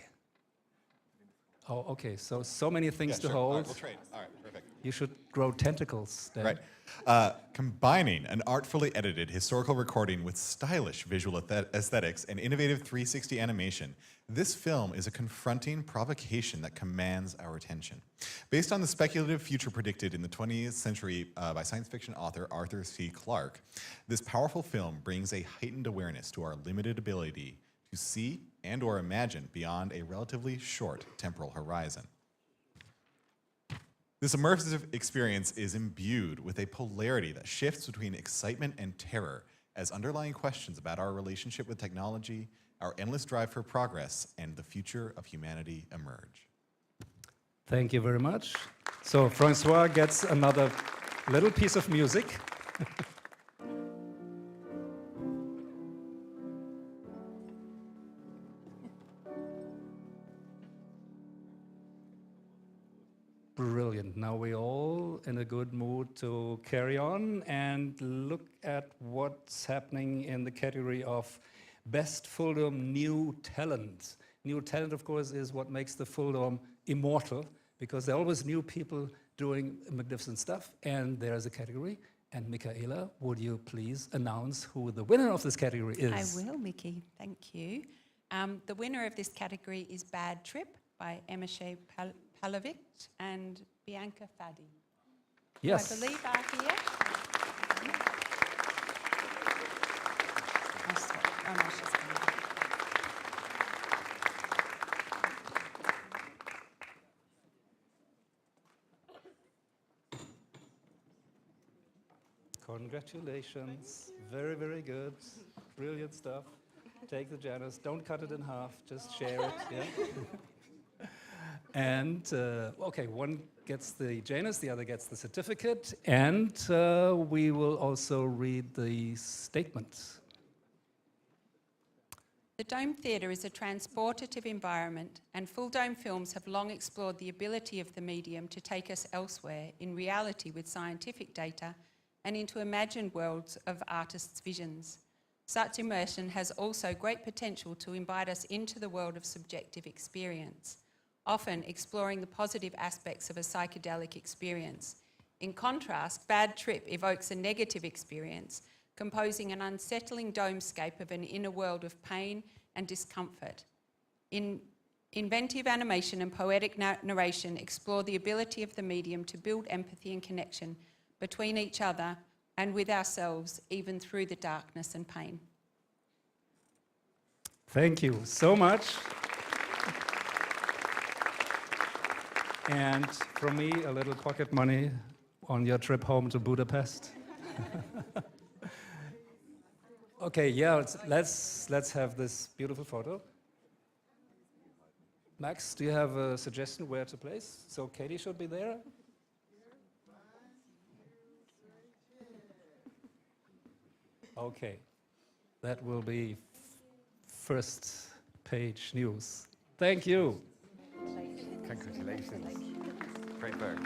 Oh, okay, so many things to hold. All right, we'll trade. All right, perfect. You should grow tentacles then. Right. Combining an artfully edited historical recording with stylish visual aesthetics and innovative 360 animation, this film is a confronting provocation that commands our attention. Based on the speculative future predicted in the 20th century by science fiction author Arthur C. Clarke, this powerful film brings a heightened awareness to our limited ability to see and or imagine beyond a relatively short temporal horizon. This immersive experience is imbued with a polarity that shifts between excitement and terror as underlying questions about our relationship with technology, our endless drive for progress, and the future of humanity emerge. Thank you very much. So Francois gets another little piece of music. Brilliant. Now we're all in a good mood to carry on and look at what's happening in the category of Best FullDome New Talent. New talent, of course, is what makes the FullDome immortal, because there are always new people doing magnificent stuff, and there's a category. And Michaela, would you please announce who the winner of this category is? I will, Mickey. Thank you. The winner of this category is Bad Trip by Emma Shea Palovic and Bianca Fadi. Yes. Who I believe are here. Oh, no, she's coming. Congratulations. Very, very good. Brilliant stuff. Take the Janus. Don't cut it in half. Just share it. Yeah. And, okay, one gets the Janus, the other gets the certificate, and we will also read the statement. The Dome Theatre is a transportative environment, and FullDome films have long explored the ability of the medium to take us elsewhere in reality with scientific data and into imagined worlds of artists' visions. Such immersion has also great potential to invite us into the world of subjective experience. often exploring the positive aspects of a psychedelic experience. In contrast, Bad Trip evokes a negative experience, composing an unsettling domescape of an inner world of pain and discomfort. Inventive animation and poetic narration explore the ability of the medium to build empathy and connection between each other and with ourselves, even through the darkness and pain. Thank you so much. And from me, a little pocket money on your trip home to Budapest. Okay, yeah, let's have this beautiful photo. Max, do you have a suggestion where to place? So Katie should be there. Okay, that will be first page news. Thank you. Congratulations. Great work.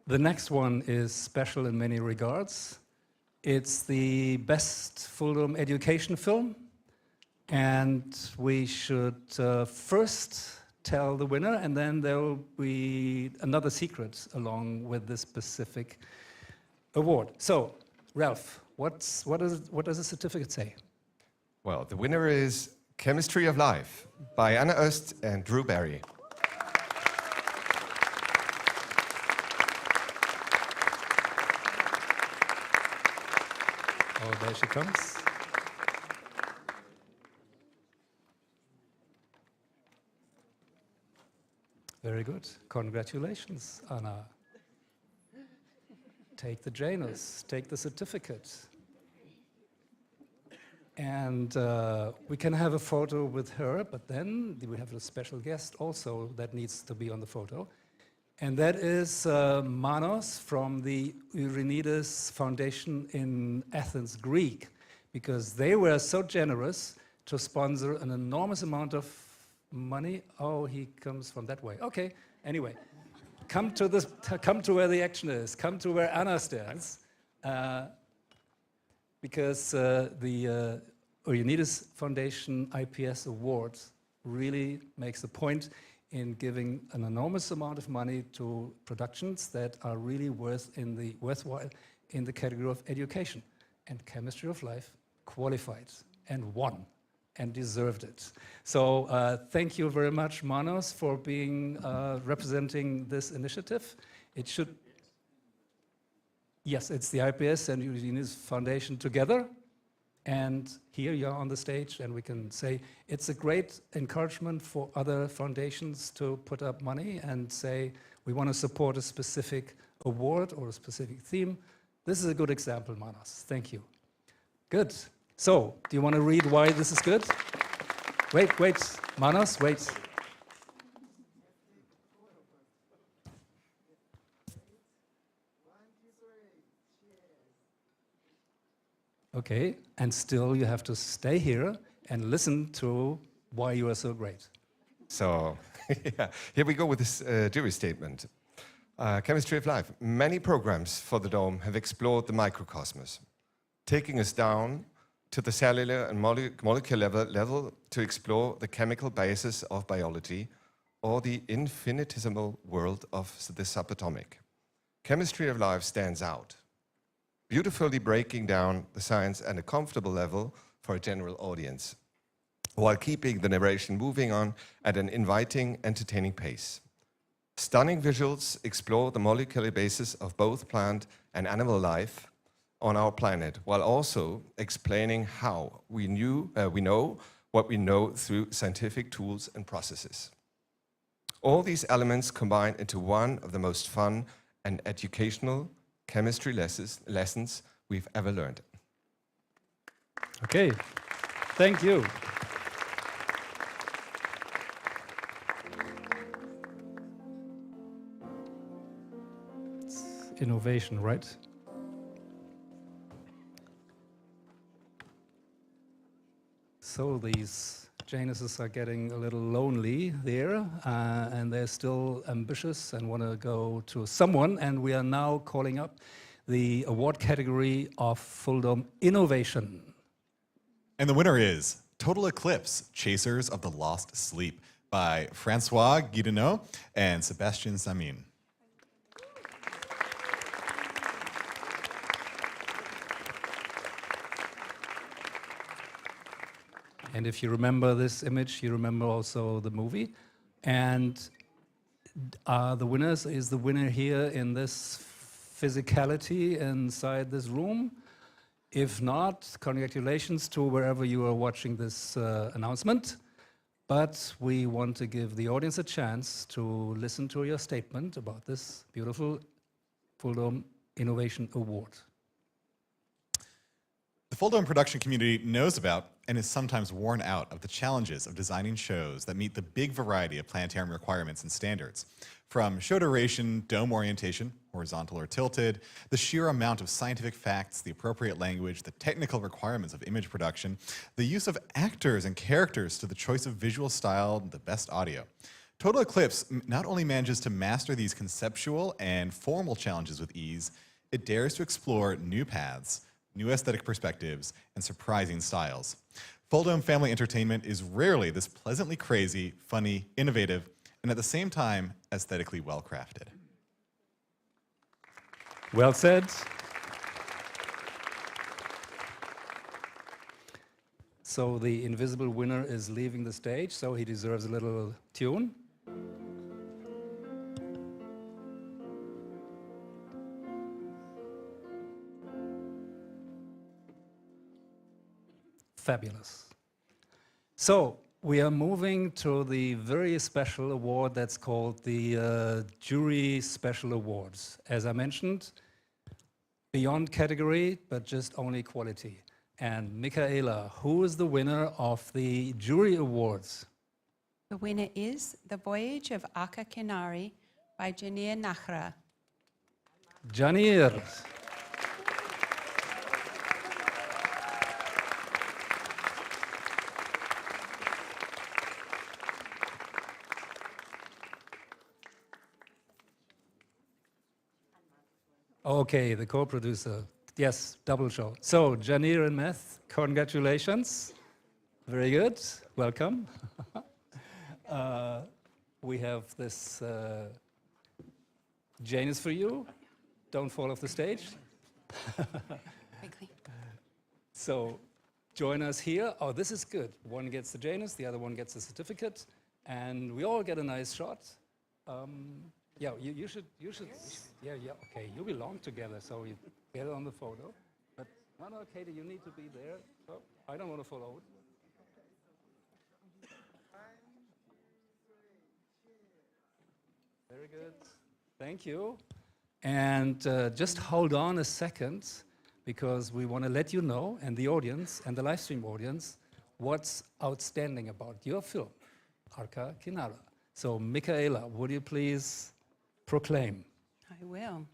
The next one is special in many regards. It's the best FullDome education film, and we should first tell the winner, and then there will be another secret along with this specific award. So, Ralph, what does the certificate say? Well, the winner is Chemistry of Life by Anna Öst and Drew Barry. Oh, there she comes. Very good. Congratulations, Anna. Take the Janus, take the certificate. And we can have a photo with her, but then we have a special guest also that needs to be on the photo. And that is Manos from the Eurenides Foundation in Athens, Greek, because they were so generous to sponsor an enormous amount of money. Oh, he comes from that way. Okay, anyway, come to where the action is. Come to where Anna stands, because the Eurenides Foundation IPS Award really makes a point in giving an enormous amount of money to productions that are really worthwhile in the category of education. And Chemistry of Life qualified and won and deserved it. So thank you very much, Manos, for being representing this initiative. It should, yes, it's the IPS and Eurenides Foundation together. And here you are on the stage, and we can say it's a great encouragement for other foundations to put up money and say, we want to support a specific award or a specific theme. This is a good example, Manos. Thank you. Good. So, do you want to read why this is good? Wait, Manos, wait. Okay, and still you have to stay here and listen to why you are so great. So, yeah, here we go with this jury statement. Chemistry of Life. Many programs for the Dome have explored the microcosmos, taking us down to the cellular and molecular level to explore the chemical basis of biology or the infinitesimal world of the subatomic. Chemistry of Life stands out, beautifully breaking down the science at a comfortable level for a general audience, while keeping the narration moving on at an inviting, entertaining pace. Stunning visuals explore the molecular basis of both plant and animal life on our planet, while also explaining how we know what we know through scientific tools and processes. All these elements combine into one of the most fun and educational chemistry lessons we've ever learned. Okay, thank you. It's innovation, right? So these Januses are getting a little lonely there, and they're still ambitious and want to go to someone, and we are now calling up the award category of FullDome Innovation. And the winner is Total Eclipse, Chasers of the Lost Sleep by Francois Guidenot and Sebastian Samin. And if you remember this image, you remember also the movie. And the winners is the winner here in this physicality inside this room. If not, congratulations to wherever you are watching this announcement. But we want to give the audience a chance to listen to your statement about this beautiful FullDome Innovation Award. The FullDome production community knows about and is sometimes worn out of the challenges of designing shows that meet the big variety of planetarium requirements and standards. From show duration, dome orientation, horizontal or tilted, the sheer amount of scientific facts, the appropriate language, the technical requirements of image production, the use of actors and characters to the choice of visual style, the best audio. Total Eclipse not only manages to master these conceptual and formal challenges with ease, it dares to explore new paths, new aesthetic perspectives, and surprising styles. FullDome Family Entertainment is rarely this pleasantly crazy, funny, innovative, and at the same time, aesthetically well-crafted. Well said. So the invisible winner is leaving the stage, so he deserves a little tune. Fabulous. So we are moving to the very special award that's called the Jury Special Awards. As I mentioned, beyond category, but just only quality. And Michaela, who is the winner of the Jury Awards? The winner is The Voyage of Arca Canari by Janir Nahra. Janir. Okay, the co-producer. Yes, double show. So, Janir and Meth, congratulations. Very good. Welcome. We have this Janus for you. Don't fall off the stage. Quickly. So, join us here. Oh, this is good. One gets the Janus, the other one gets the certificate, and we all get a nice shot. Yeah, you should, yeah, okay, you belong together, so you get it on the photo. But, no, Katie, you need to be there. Oh, I don't want to follow it. Very good. Thank you. And just hold on a second, because we want to let you know, and the audience, and the live stream audience, what's outstanding about your film, Arca Canari. So, Michaela, would you please proclaim? I will.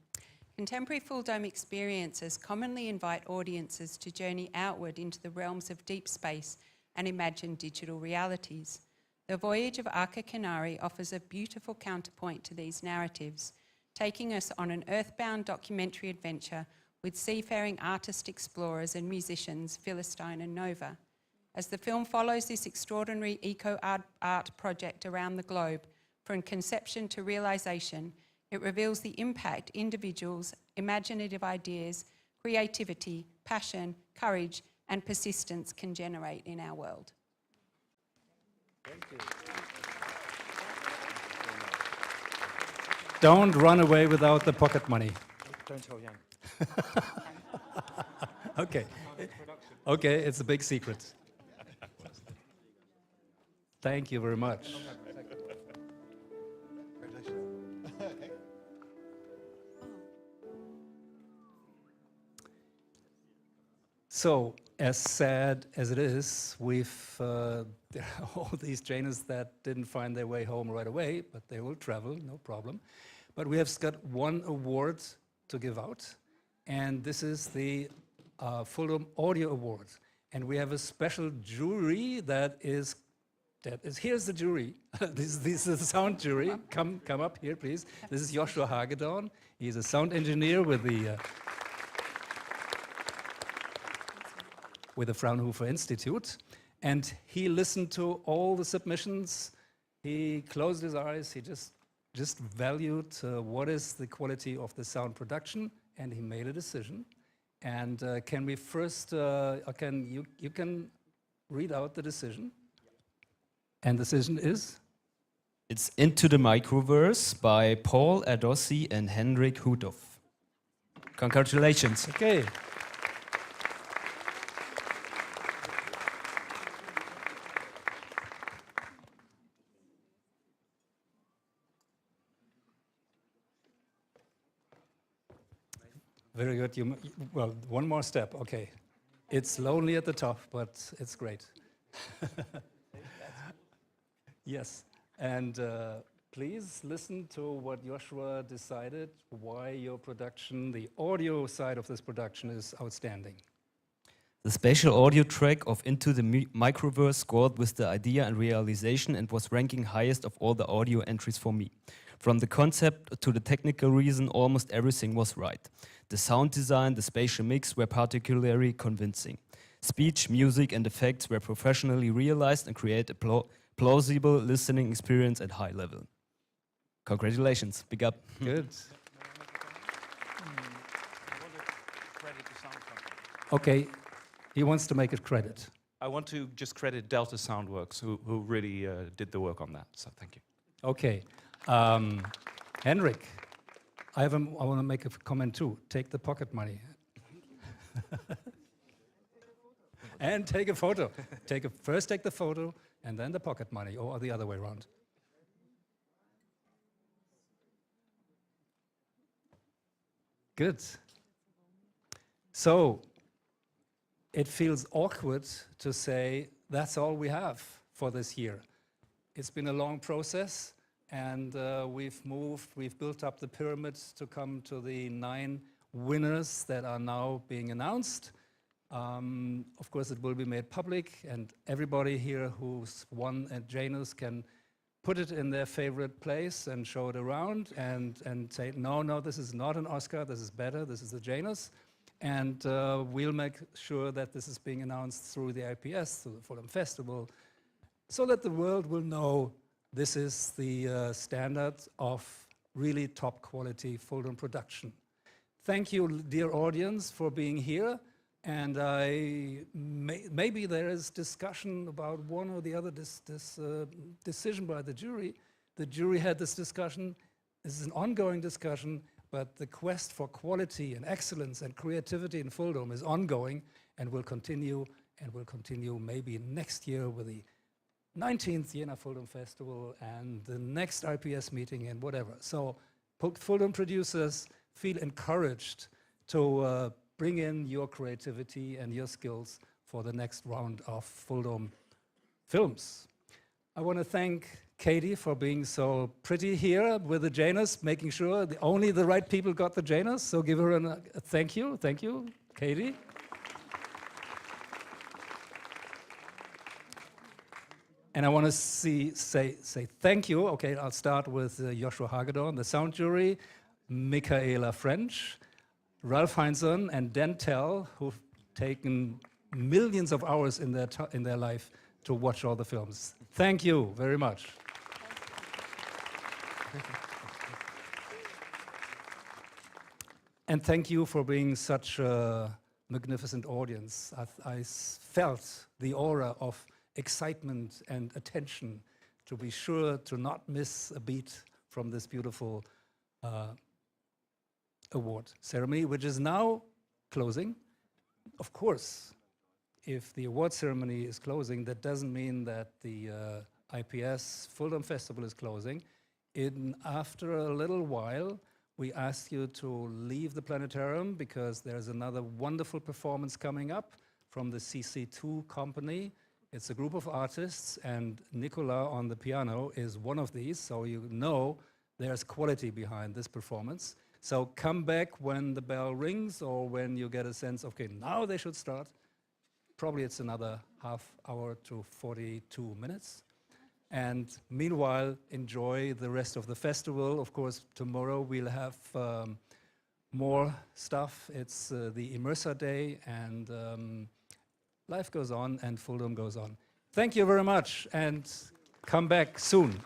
Contemporary FullDome experiences commonly invite audiences to journey outward into the realms of deep space and imagine digital realities. The Voyage of Arca Canari offers a beautiful counterpoint to these narratives, taking us on an earthbound documentary adventure with seafaring artist explorers and musicians Philistine and Nova. As the film follows this extraordinary eco-art project around the globe, from conception to realization, it reveals the impact individuals, imaginative ideas, creativity, passion, courage, and persistence can generate in our world. Thank you. Don't run away without the pocket money. Don't tell Jan. Okay. Okay, it's a big secret. Thank you very much. So, as sad as it is, there are all these Janus that didn't find their way home right away, but they will travel, no problem. But we have got one award to give out, and this is the FullDome Audio Award. And we have a special jury here's the jury. this is the sound jury. Come up here, please. This is Joshua Hagedorn. He's a sound engineer with the with the Fraunhofer Institute. And he listened to all the submissions. He closed his eyes. He just valued what is the quality of the sound production, and he made a decision. And can we first, you can read out the decision. And the decision is? It's Into the Microverse by Paul Adossi and Henrik Hudov. Congratulations. Okay. Very good. Well, one more step. Okay. It's lonely at the top, but it's great. Yes. And please listen to what Joshua decided, why your production, the audio side of this production, is outstanding. The spatial audio track of Into the Microverse scored with the idea and realization and was ranking highest of all the audio entries for me. From the concept to the technical reason, almost everything was right. The sound design, the spatial mix were particularly convincing. Speech, music, and effects were professionally realized and create a plausible listening experience at high level. Congratulations, big up. Good. Okay, he wants to make it credit. I want to just credit Delta Soundworks, who really did the work on that, so thank you. Okay. Henrik, I want to make a comment too. Take the pocket money. And take a photo. First take the photo, and then the pocket money, or the other way around. Good. So, it feels awkward to say that's all we have for this year. It's been a long process, and we've built up the pyramids to come to the 9 winners that are now being announced. Of course, it will be made public, and everybody here who's won at Janus can put it in their favorite place and show it around and say, no, this is not an Oscar, this is better, this is the Janus. And we'll make sure that this is being announced through the IPS, through the FullDome Festival, so that the world will know this is the standard of really top quality FullDome production. Thank you, dear audience, for being here. And maybe there is discussion about one or the other decision by the jury. The jury had this discussion. This is an ongoing discussion, but the quest for quality and excellence and creativity in FullDome is ongoing and will continue maybe next year with the 19th Jena FullDome Festival and the next IPS meeting and whatever. So FullDome producers feel encouraged to bring in your creativity and your skills for the next round of FullDome films. I want to thank Katie for being so pretty here with the Janus, making sure only the right people got the Janus. So give her a thank you. Thank you, Katie. And I want to say thank you. Okay, I'll start with Joshua Hagedorn, the sound jury, Michaela French, Ralph Heinzon, and Dan Tell, who've taken millions of hours in their life to watch all the films. Thank you very much. And thank you for being such a magnificent audience. I felt the aura of excitement and attention to be sure to not miss a beat from this beautiful award ceremony, which is now closing. Of course, if the award ceremony is closing, that doesn't mean that the IPS FullDome Festival is closing. After a little while, we ask you to leave the planetarium because there's another wonderful performance coming up from the CC2 company. It's a group of artists, and Nicola on the piano is one of these, so you know there's quality behind this performance. So come back when the bell rings or when you get a sense, okay, now they should start. Probably it's another half hour to 42 minutes. And meanwhile, enjoy the rest of the festival. Of course, tomorrow we'll have more stuff. It's the Immerser Day, and life goes on and FullDome goes on. Thank you very much and come back soon.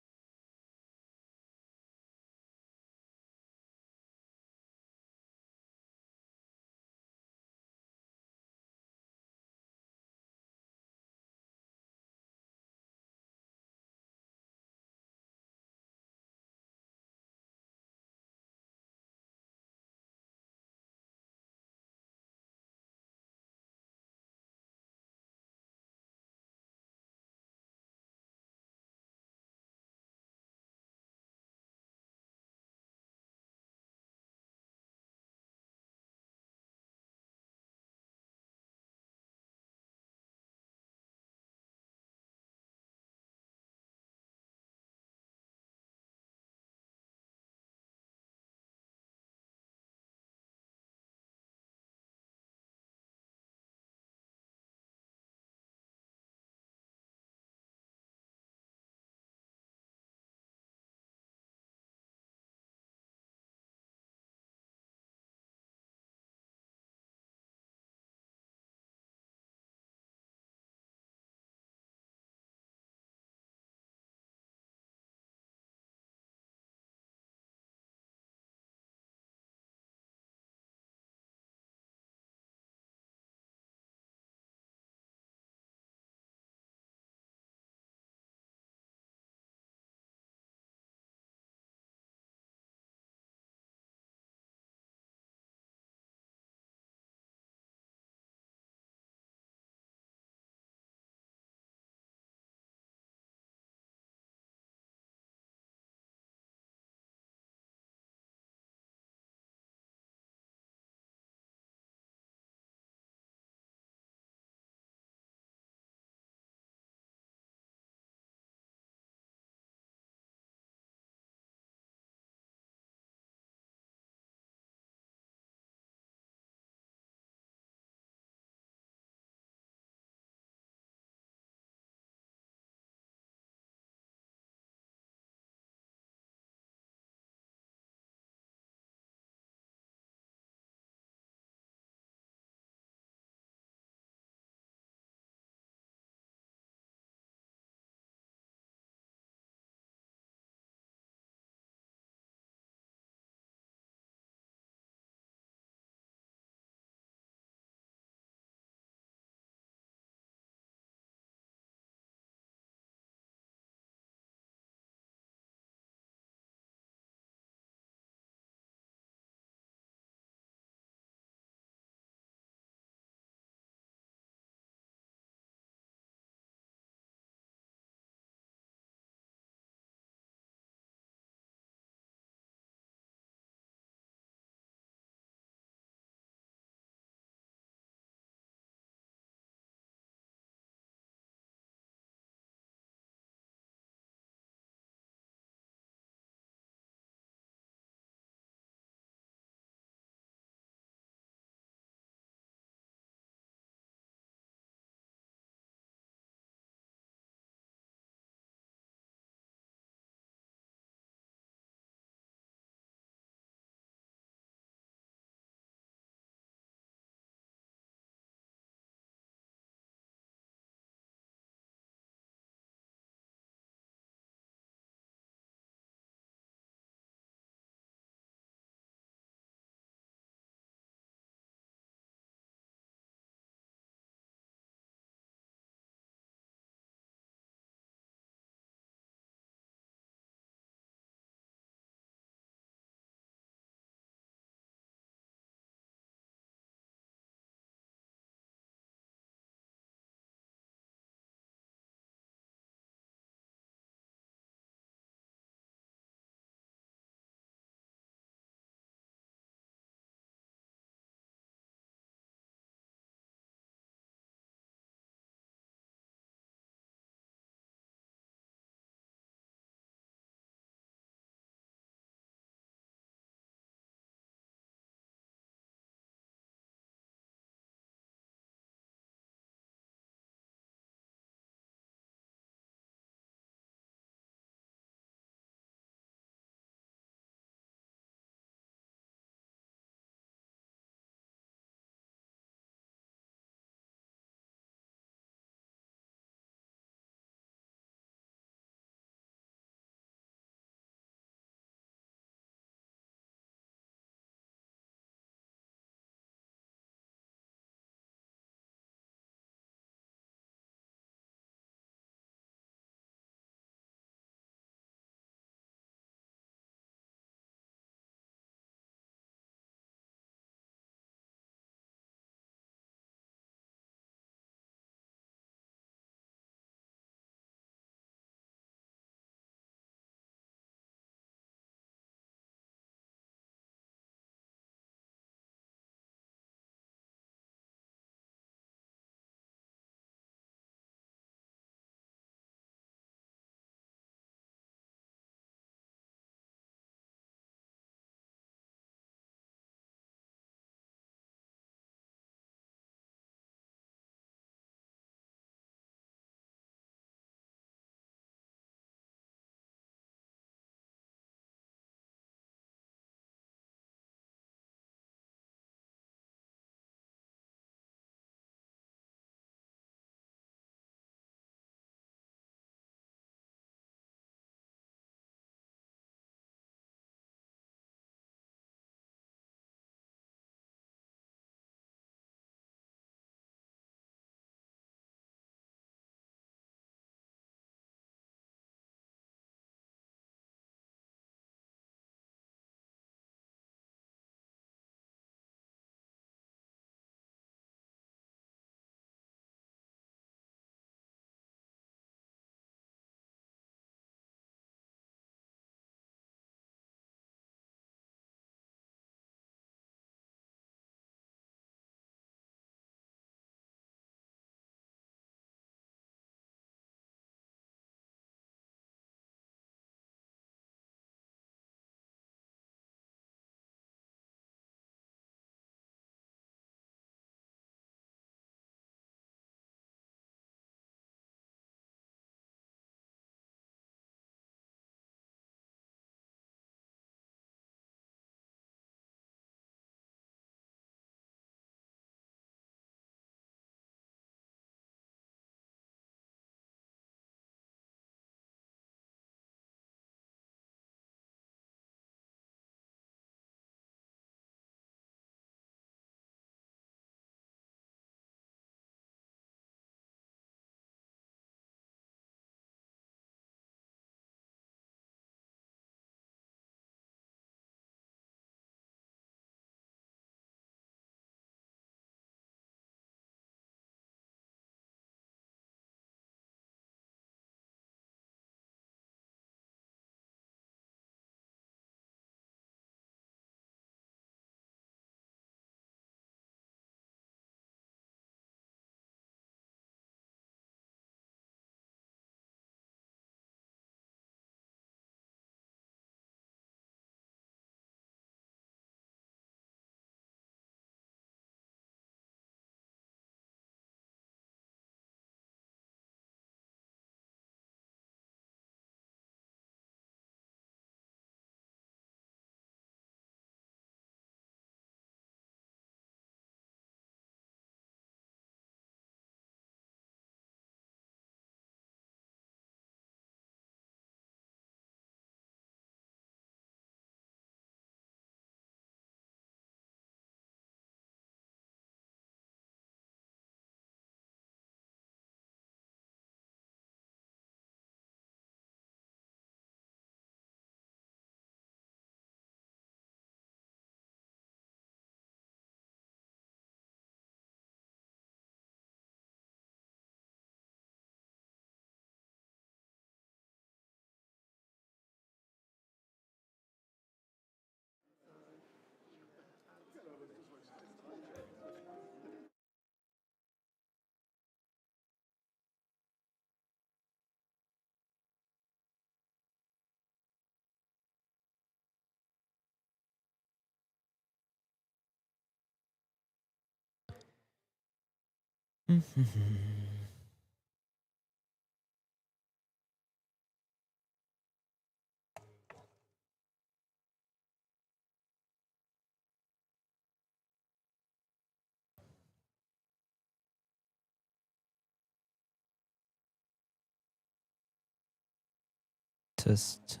Test.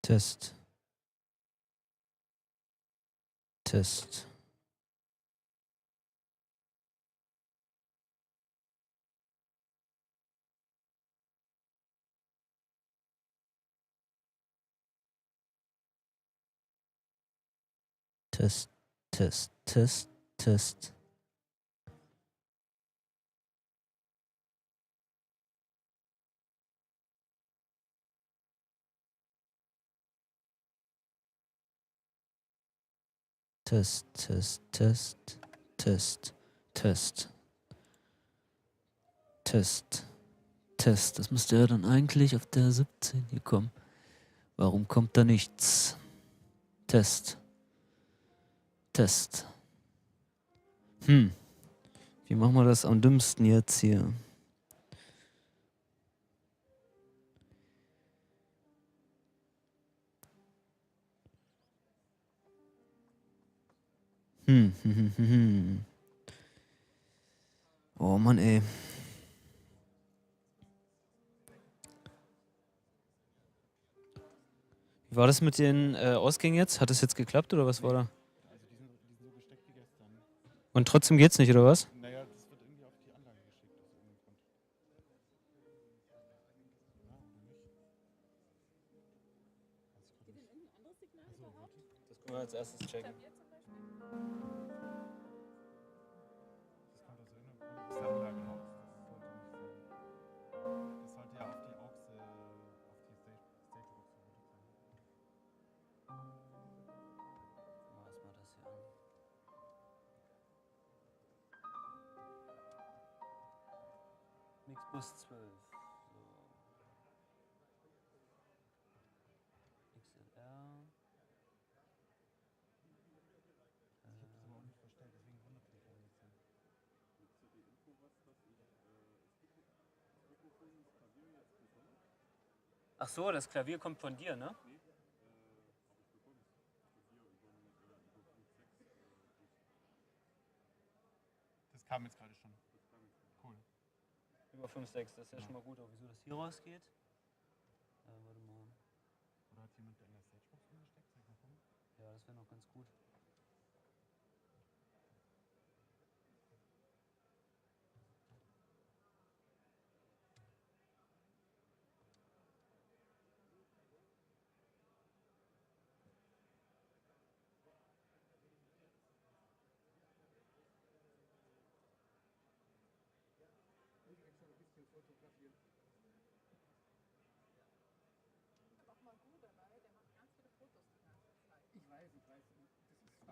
Test. Test. Test, Test, Test, Test. Test, Test, Test, Test, Test. Test, Test. Das müsste ja dann eigentlich auf der 17 hier kommen. Warum kommt da nichts? Test. Test. Wie machen wir das am dümmsten jetzt hier? Oh Mann, ey. Wie war das mit den Ausgängen jetzt? Hat das jetzt geklappt oder was war da? Also die sind so gesteckt wie gestern. Und trotzdem geht's nicht, oder was? Naja, das wird irgendwie auf die Anlage geschickt aus irgendeinem Grund. Ja, oder nicht? Das können wir als erstes checken. Das kommt aus irgendeinem Grund aus der Anlage raus. Das sollte ja auf die AUX, auf die Stage-Box verroutet sein. Was mal das hier an? Mixbus 12. So. XLR. Ich habe das aber auch nicht verstellt, deswegen wundert mich auch ein bisschen. Ach so, das Klavier kommt von dir, ne? Das kam jetzt gerade schon. Cool. Über 5, 6, das ist ja schon mal gut. Aber wieso das hier rausgeht? Warte mal. Oder hat jemand in der Stagebox umgesteckt? Zeig mal rum. Ja, das wäre noch ganz gut. Ich weiß, das ist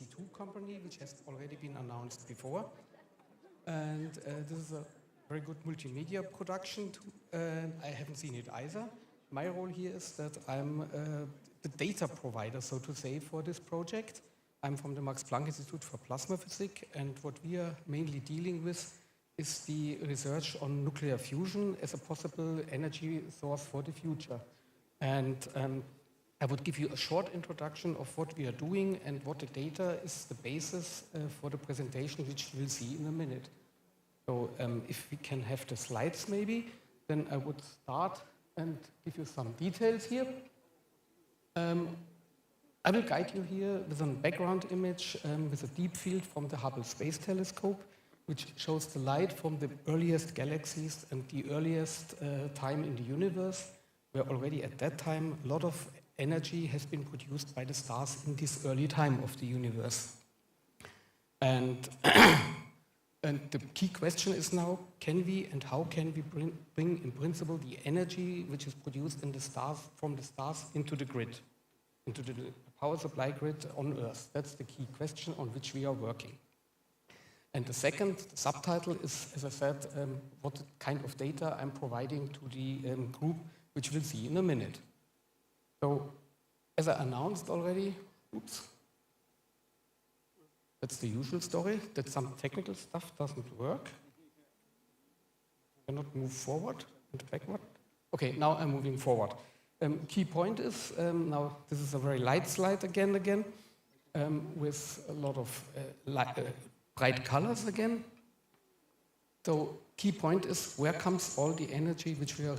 D2 company, which has already been announced before. And this is a very good multimedia production. I haven't seen it either. My role here is that I'm the data provider, so to say, for this project. I'm from the Max Planck Institute for Plasma Physics, and what we are mainly dealing with is the research on nuclear fusion as a possible energy source for the future. And I would give you a short introduction of what we are doing and what the data is the basis for the presentation, which we'll see in a minute. So if we can have the slides maybe, then I would start and give you some details here. I will guide you here with a background image with a deep field from the Hubble Space Telescope, which shows the light from the earliest galaxies and the earliest time in the universe, where already at that time a lot of energy has been produced by the stars in this early time of the universe. And, and the key question is now, can we and how can we bring in principle the energy which is produced in the stars, from the stars into the grid, into the power supply grid on Earth? That's the key question on which we are working. And the second subtitle is, as I said, what kind of data I'm providing to the group, which we'll see in a minute. So, as I announced already, that's the usual story, that some technical stuff doesn't work. I cannot move forward and backward. Okay, now I'm moving forward. Key point is, now this is a very light slide again, with a lot of bright colors again. So key point is, where comes all the energy which we are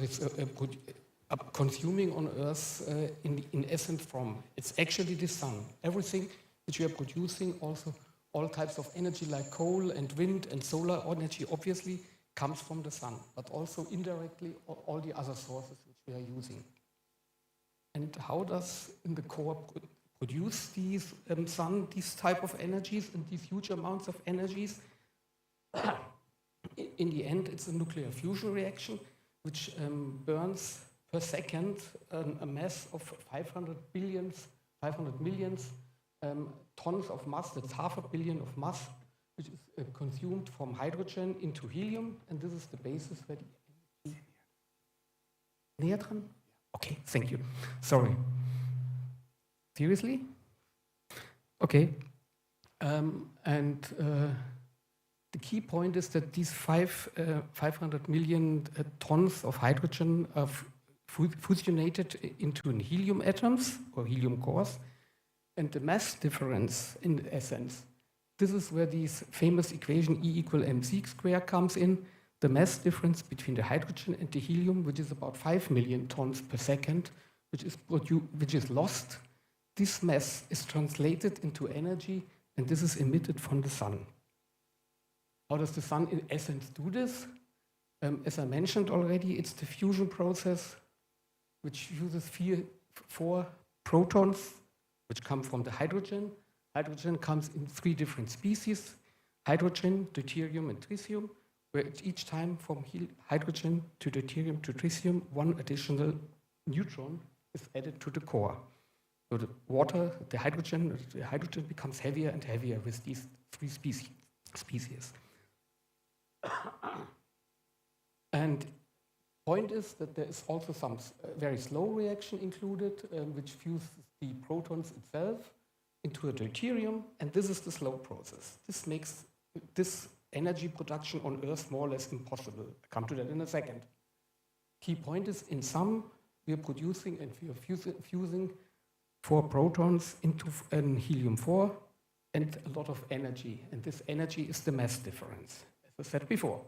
consuming on Earth in essence from? It's actually the sun. Everything which we are producing, also all types of energy like coal and wind and solar energy obviously comes from the sun, but also indirectly all the other sources which we are using. And how does in the core produce these sun, these type of energies and these huge amounts of energies? In the end, it's a nuclear fusion reaction, which burns per second a mass of 500 million tons of mass. That's 500 million of mass, which is consumed from hydrogen into helium, and this is the basis for the näher dran? Okay, thank you. Sorry. Seriously? Okay. The key point is that these 500 million tons of hydrogen are fusionated into helium atoms or helium cores, and the mass difference in essence, this is where this famous equation E = mc squared comes in. The mass difference between the hydrogen and the helium, which is about 5 million tons per second, which is lost. This mass is translated into energy, and this is emitted from the sun. How does the sun in essence do this? As I mentioned already, it's the fusion process, which uses 4 protons, which come from the hydrogen. Hydrogen comes in 3 different species: hydrogen, deuterium, and tritium, where each time from hydrogen to deuterium to tritium, 1 additional neutron is added to the core. So the water, the hydrogen becomes heavier and heavier with these 3 species. And Point is that there is also some very slow reaction included, which fuses the protons itself into a deuterium, and this is the slow process. This makes this energy production on Earth more or less impossible. I'll come to that in a second. Key point is, in sum, we are producing and we are fusing 4 protons into an helium-4 and a lot of energy, and this energy is the mass difference, as I said before.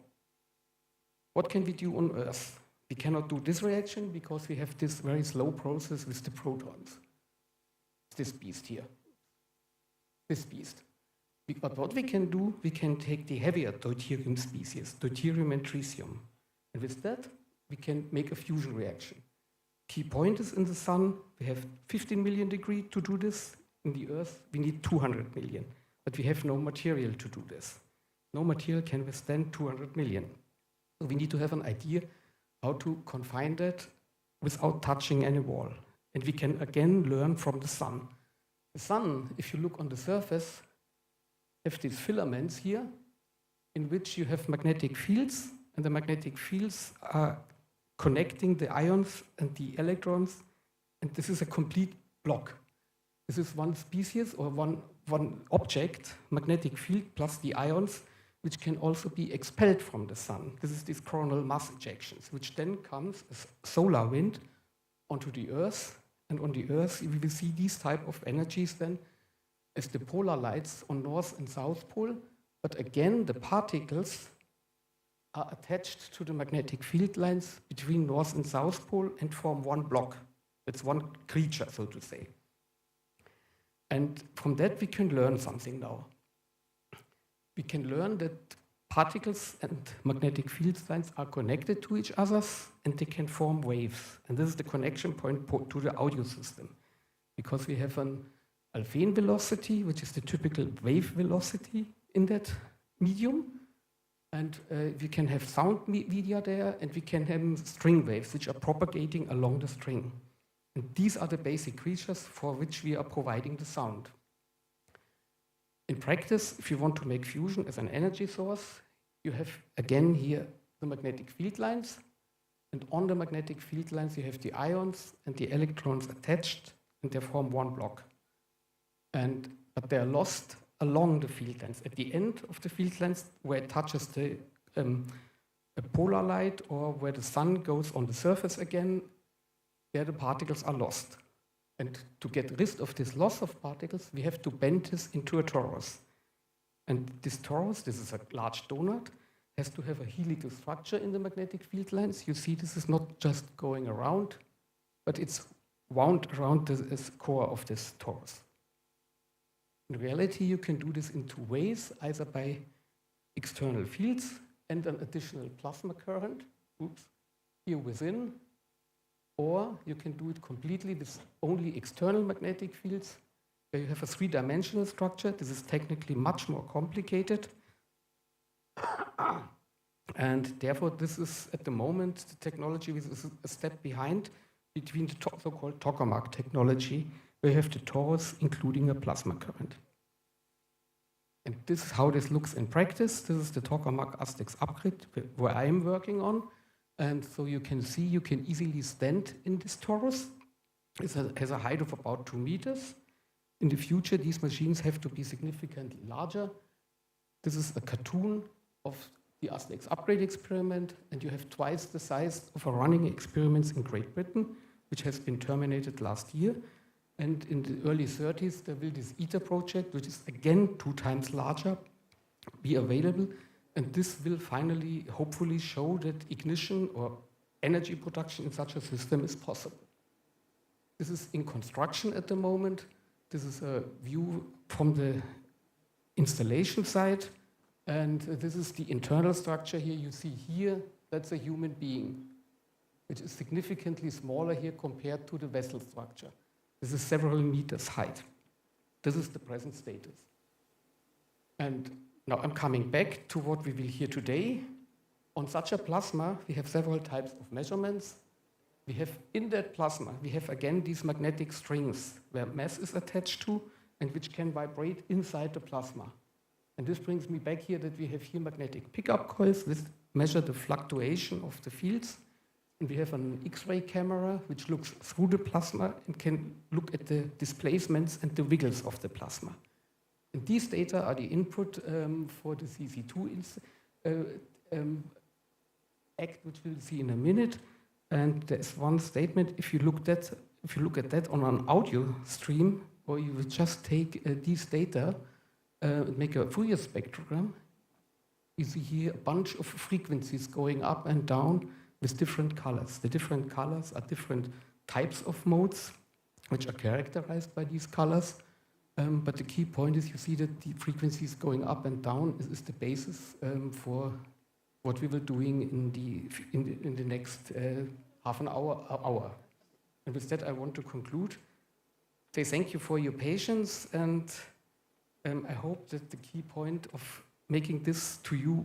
What can we do on Earth? We cannot do this reaction because we have this very slow process with the protons. This beast here. This beast. But what we can do, we can take the heavier deuterium species, deuterium and tritium. And with that, we can make a fusion reaction. Key point is, in the sun, we have 15 million degrees to do this. In the Earth, we need 200 million. But we have no material to do this. No material can withstand 200 million. So we need to have an idea how to confine that without touching any wall. And we can again learn from the sun. The sun, if you look on the surface, have these filaments here in which you have magnetic fields, and the magnetic fields are connecting the ions and the electrons, and this is a complete block. This is one species or one object, magnetic field plus the ions, which can also be expelled from the sun. This is these coronal mass ejections, which then comes as solar wind onto the Earth, and on the Earth we will see these type of energies then as the polar lights on North and South Pole, but again the particles are attached to the magnetic field lines between North and South Pole and form one block. It's one creature, so to say. And from that we can learn something now. We can learn that particles and magnetic field lines are connected to each other and they can form waves. And this is the connection point to the audio system. Because we have an Alfvén velocity, which is the typical wave velocity in that medium. And we can have sound media there, and we can have string waves, which are propagating along the string. And these are the basic creatures for which we are providing the sound. In practice, if you want to make fusion as an energy source, you have again here the magnetic field lines, and on the magnetic field lines you have the ions and the electrons attached, and they form one block. But they are lost along the field lines. At the end of the field lines, where it touches the a polar light or where the sun goes on the surface again, there the particles are lost. And to get rid of this loss of particles, we have to bend this into a torus. And this torus, this is a large donut, has to have a helical structure in the magnetic field lines. You see, this is not just going around, but it's wound around the core of this torus. In reality, you can do this in 2 ways, either by external fields and an additional plasma current, here within, or you can do it completely with only external magnetic fields, where you have a 3-dimensional structure. This is technically much more complicated. And therefore, this is, at the moment, the technology is a step behind between the so-called tokamak technology, where you have the torus including a plasma current. And this is how this looks in practice. This is the tokamak Astex upgrade where I am working on. And so you can see, you can easily stand in this torus. It has a height of about 2 meters. In the future, these machines have to be significantly larger. This is a cartoon of the Astex upgrade experiment, and you have twice the size of a running experiments in Great Britain, which has been terminated last year. And in the early 30s, there will this ITER project, which is again 2 times larger, be available. And this will finally, hopefully, show that ignition or energy production in such a system is possible. This is in construction at the moment. This is a view from the installation site. And this is the internal structure here. You see here, that's a human being, which is significantly smaller here compared to the vessel structure. This is several meters height. This is the present status. And now I'm coming back to what we will hear today. On such a plasma, we have several types of measurements. We have in that plasma, we have again these magnetic strings where mass is attached to and which can vibrate inside the plasma. And this brings me back here that we have here magnetic pickup coils. This measure the fluctuation of the fields. And we have an X-ray camera which looks through the plasma and can look at the displacements and the wiggles of the plasma. And these data are the input for the CC2 act, which we'll see in a minute. And there's one statement: if you look at that on an audio stream, or you would just take these data and make a Fourier spectrogram, you see here a bunch of frequencies going up and down with different colors. The different colors are different types of modes, which are characterized by these colors. But the key point is you see that the frequencies going up and down is the basis for what we were doing in the next half an hour. And with that, I want to conclude. Say thank you for your patience, and I hope that the key point of making this to you,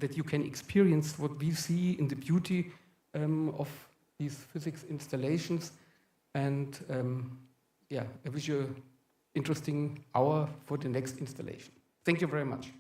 that you can experience what we see in the beauty of these physics installations. And yeah, I wish you an interesting hour for the next installation. Thank you very much.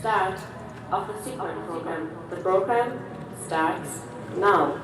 start of the secret program. The program starts now.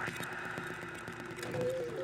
Thank you.